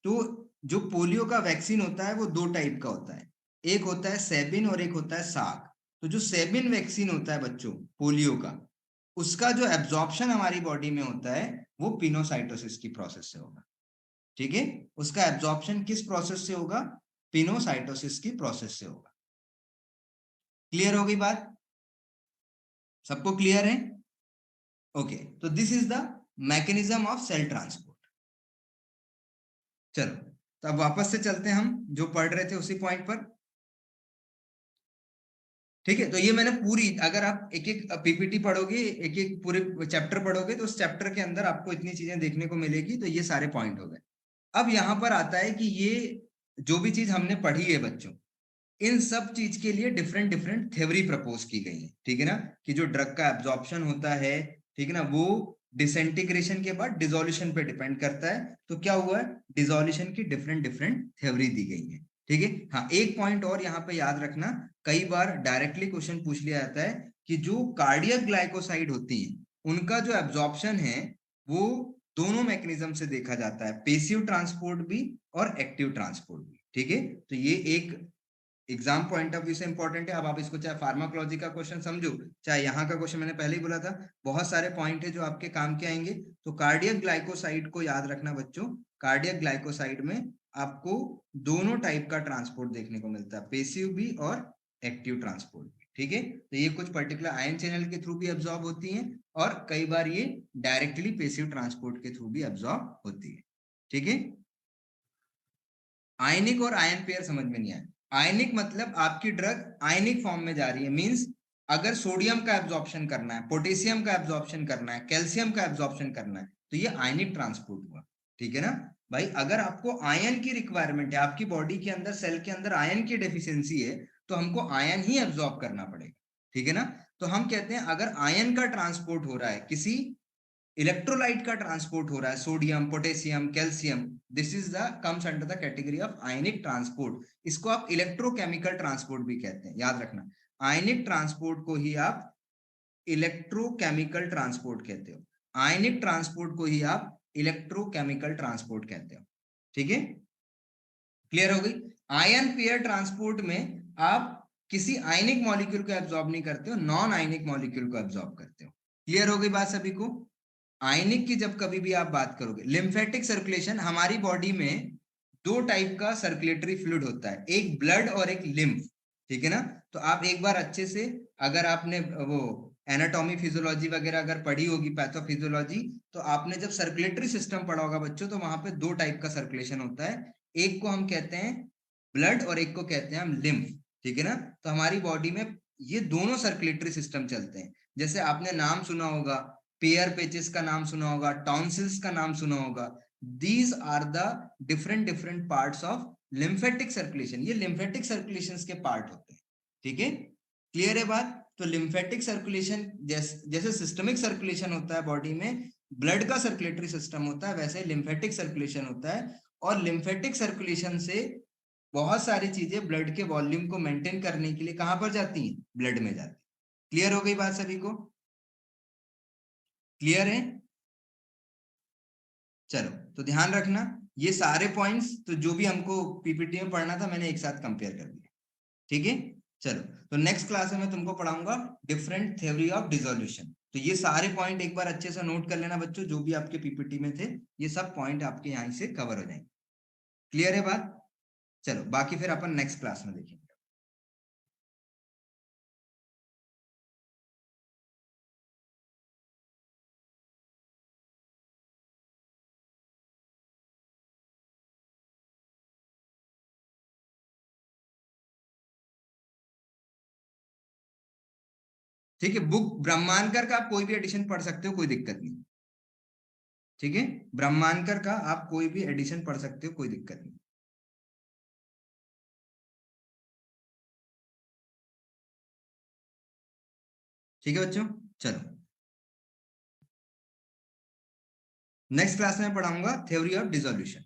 तो जो पोलियो का वैक्सीन होता है वो दो टाइप का होता है, एक होता है सेबिन और एक होता है साग। तो जो सेबिन वैक्सीन होता है बच्चों पोलियो का, उसका जो एब्जॉर्प्शन हमारी बॉडी में होता है वो पिनोसाइटोसिस की प्रोसेस से होगा, ठीक है। उसका एब्जॉर्प्शन किस प्रोसेस से होगा? पिनोसाइटोसिस की प्रोसेस से होगा। क्लियर हो गई बात? सबको क्लियर है? ओके, तो this is the mechanism of cell transport. चलो, तो अब वापस से चलते हैं हम जो पढ़ रहे थे उसी पॉइंट पर, ठीक है। तो ये मैंने पूरी, अगर आप एक एक पीपीटी पढ़ोगे, एक एक पूरे चैप्टर पढ़ोगे, तो उस चैप्टर के अंदर आपको इतनी चीजें देखने को मिलेगी। तो ये सारे पॉइंट हो गए। अब यहां पर आता है कि ये जो भी चीज हमने पढ़ी है बच्चों, इन सब चीज के लिए डिफरेंट डिफरेंट थ्योरी प्रपोज की गई है, ठीक है ना, कि जो ड्रग का एब्जॉर्प्शन होता है, ठीक है ना, वो डिसइंटीग्रेशन के बाद डिसोल्यूशन पे डिपेंड करता है। तो क्या हुआ है, डिसोल्यूशन की डिफरेंट डिफरेंट थ्योरी दी गई है, ठीक है। हाँ, एक पॉइंट और यहाँ पे याद रखना, कई बार डायरेक्टली क्वेश्चन पूछ लिया जाता है कि जो कार्डियक ग्लाइकोसाइड होती है उनका जो एब्जॉर्प्शन है वो दोनों मैकेनिज्म से देखा जाता है, पेसिव ट्रांसपोर्ट भी और एक्टिव ट्रांसपोर्ट भी, ठीक है। तो ये एक एग्जाम पॉइंट ऑफ व्यू से इंपॉर्टेंट है। अब आप इसको चाहे फार्माकोलॉजी का क्वेश्चन समझो, चाहे यहाँ का क्वेश्चन, मैंने पहले ही बोला था बहुत सारे पॉइंट है जो आपके काम के आएंगे। तो कार्डियक ग्लाइकोसाइड को याद रखना बच्चों, कार्डियक ग्लाइकोसाइड में आपको दोनों टाइप का ट्रांसपोर्ट देखने को मिलता है, पेसिव भी और एक्टिव ट्रांसपोर्ट भी, ठीक है। तो ये कुछ पर्टिकुलर आयन चैनल के थ्रू भी एब्जॉर्ब होती हैं और कई बार ये डायरेक्टली पेसिव ट्रांसपोर्ट के थ्रू भी एब्जॉर्ब होती है, ठीक है। आयनिक और आयन पेयर समझ में नहीं आया। आयनिक मतलब आपकी ड्रग आयनिक फॉर्म में जा रही है, मींस अगर सोडियम का एब्जॉर्प्शन करना है, पोटेशियम का एब्जॉर्प्शन करना है, कैल्शियम का एब्जॉर्प्शन करना है, तो ये आयनिक ट्रांसपोर्ट हुआ, ठीक है ना भाई। अगर आपको आयन की रिक्वायरमेंट है, आपकी बॉडी के अंदर सेल के अंदर आयन की डेफिशिएंसी है, तो हमको आयन ही एब्जॉर्ब करना पड़ेगा, ठीक है ना। तो हम कहते हैं अगर आयन का ट्रांसपोर्ट हो रहा है, किसी इलेक्ट्रोलाइट का ट्रांसपोर्ट हो रहा है, sodium potassium calcium, this is the comes under the category of ionic transport. इसको आप इलेक्ट्रोकेमिकल ट्रांसपोर्ट भी कहते हैं, याद रखना। आयनिक ट्रांसपोर्ट को ही आप इलेक्ट्रोकेमिकल ट्रांसपोर्ट कहते हो, आयनिक ट्रांसपोर्ट को ही आप इलेक्ट्रोकेमिकल ट्रांसपोर्ट कहते हो, ठीक है। क्लियर हो गई? आयन पेयर ट्रांसपोर्ट में आप किसी आयनिक मॉलिक्यूल को एब्जॉर्ब नहीं करते हो, नॉन आयनिक मॉलिक्यूल को एब्जॉर्ब करते हो। क्लियर हो गई बात सभी को? आयनिक की जब कभी भी आप बात करोगे, लिम्फेटिक सर्कुलेशन, हमारी बॉडी में दो टाइप का सर्कुलेटरी फ्लूइड होता है, एक ब्लड और एक लिम्फ, ठीक है ना। तो आप एक बार अच्छे से, अगर आपने वो एनाटॉमी फिजियोलॉजी वगैरह अगर पढ़ी होगी, पैथोफिजियोलॉजी, तो आपने जब सर्कुलेटरी सिस्टम पढ़ा होगा बच्चों, तो वहां पे दो टाइप का सर्कुलेशन होता है, एक को हम कहते हैं ब्लड और एक को कहते हैं हम लिम्फ, ठीक है ना। तो हमारी बॉडी में ये दोनों सर्कुलेटरी सिस्टम चलते हैं। जैसे आपने नाम सुना होगा, पेयर पेचेस का नाम सुना होगा, टॉन्सिल्स का नाम सुना होगा, these are the different different parts of lymphatic circulation, ये लिम्फेटिक सर्कुलेशन के पार्ट होते हैं, ठीक है। क्लियर है बात? तो लिम्फेटिक सर्कुलेशन जैसे सिस्टमिक सर्कुलेशन होता है बॉडी में, ब्लड का सर्कुलेटरी सिस्टम होता है, वैसे लिम्फेटिक सर्कुलेशन होता है। और लिम्फेटिक सर्कुलेशन से बहुत सारी चीजें ब्लड के वॉल्यूम को मेंटेन करने के लिए कहां पर जाती हैं? ब्लड में जाती है। क्लियर हो गई बात सभी को? क्लियर है? चलो, तो ध्यान रखना, ये सारे पॉइंट्स तो जो भी हमको पीपीटी में पढ़ना था मैंने एक साथ कंपेयर कर दिया, ठीक है। चलो, तो नेक्स्ट क्लास में मैं तुमको पढ़ाऊंगा डिफरेंट थ्योरी ऑफ डिसोल्यूशन। तो ये सारे पॉइंट एक बार अच्छे से नोट कर लेना बच्चों, जो भी आपके पीपीटी में थे, ये सब पॉइंट आपके यहीं से कवर हो जाएंगे। क्लियर है बात? चलो, बाकी फिर अपन नेक्स्ट क्लास में देखेंगे। ठीक है, बुक ब्रह्मांकर का आप कोई भी एडिशन पढ़ सकते हो, कोई दिक्कत नहीं, ठीक है। ब्रह्मांकर का आप कोई भी एडिशन पढ़ सकते हो, कोई दिक्कत नहीं। ठीक है बच्चों, चलो, नेक्स्ट क्लास में पढ़ाऊंगा theory of dissolution.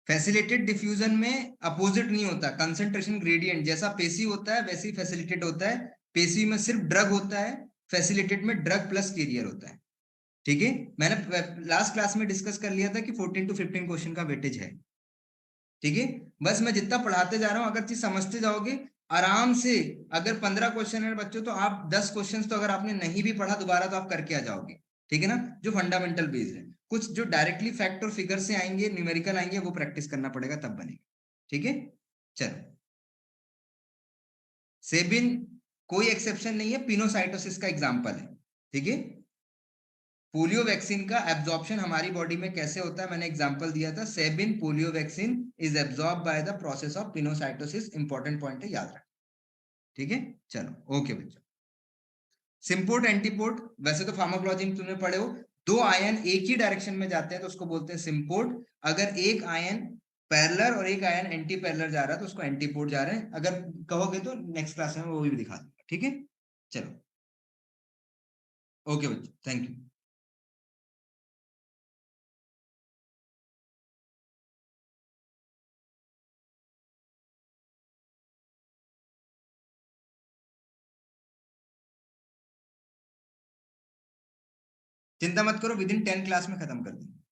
Facilitated diffusion में अपोजिट नहीं होता, कंसंट्रेशन ग्रेडियंट जैसा पेसिव होता है वैसे ही फैसिलिटेट होता है। पेसिव में सिर्फ ड्रग होता है, फैसिलिटेट में ड्रग प्लस कैरियर होता है। ठीक है, मैंने लास्ट क्लास में डिस्कस कर लिया था कि 14 to 15 क्वेश्चन का वेटेज है। ठीक है, बस मैं जितना पढ़ाते जा रहा हूं, अगर चीज समझते जाओगे आराम से, अगर 15 क्वेश्चन है बच्चों तो आप 10 क्वेश्चन तो अगर आपने नहीं भी पढ़ा दोबारा तो आप करके आ जाओगे। ठीक है ना, जो फंडामेंटल बेस्ड है। कुछ जो डायरेक्टली फैक्ट और फिगर से आएंगे, न्यूमेरिकल आएंगे, वो प्रैक्टिस करना पड़ेगा तब बनेगा। ठीक है, चलो। सेबिन कोई एक्सेप्शन नहीं है, पिनोसाइटोसिस का एग्जाम्पल है। ठीक है, पोलियो वैक्सीन का एब्जॉर्प्शन हमारी बॉडी में कैसे होता है, मैंने एग्जांपल दिया था। Sabin polio vaccine is absorb by the process of pinocytosis. Important point है, याद रखना। ठीक है, चलो ओके बच्चों। सिंपोर्ट एंटीपोर्ट, वैसे तो फार्माकोलॉजी में तुमने पढ़े हो, दो आयन एक ही डायरेक्शन में जाते हैं तो उसको बोलते हैं सिंपोर्ट। अगर एक आयन पैरेलल और एक आयन एंटी पैरेलल जा रहा है तो उसको एंटीपोर्ट जा रहे हैं। अगर कहोगे तो नेक्स्ट क्लास में वो भी दिखा दूंगा। ठीक है, चलो ओके बच्चों, थैंक यू। चिंता मत करो, विद इन 10 क्लास में खत्म कर देंगे।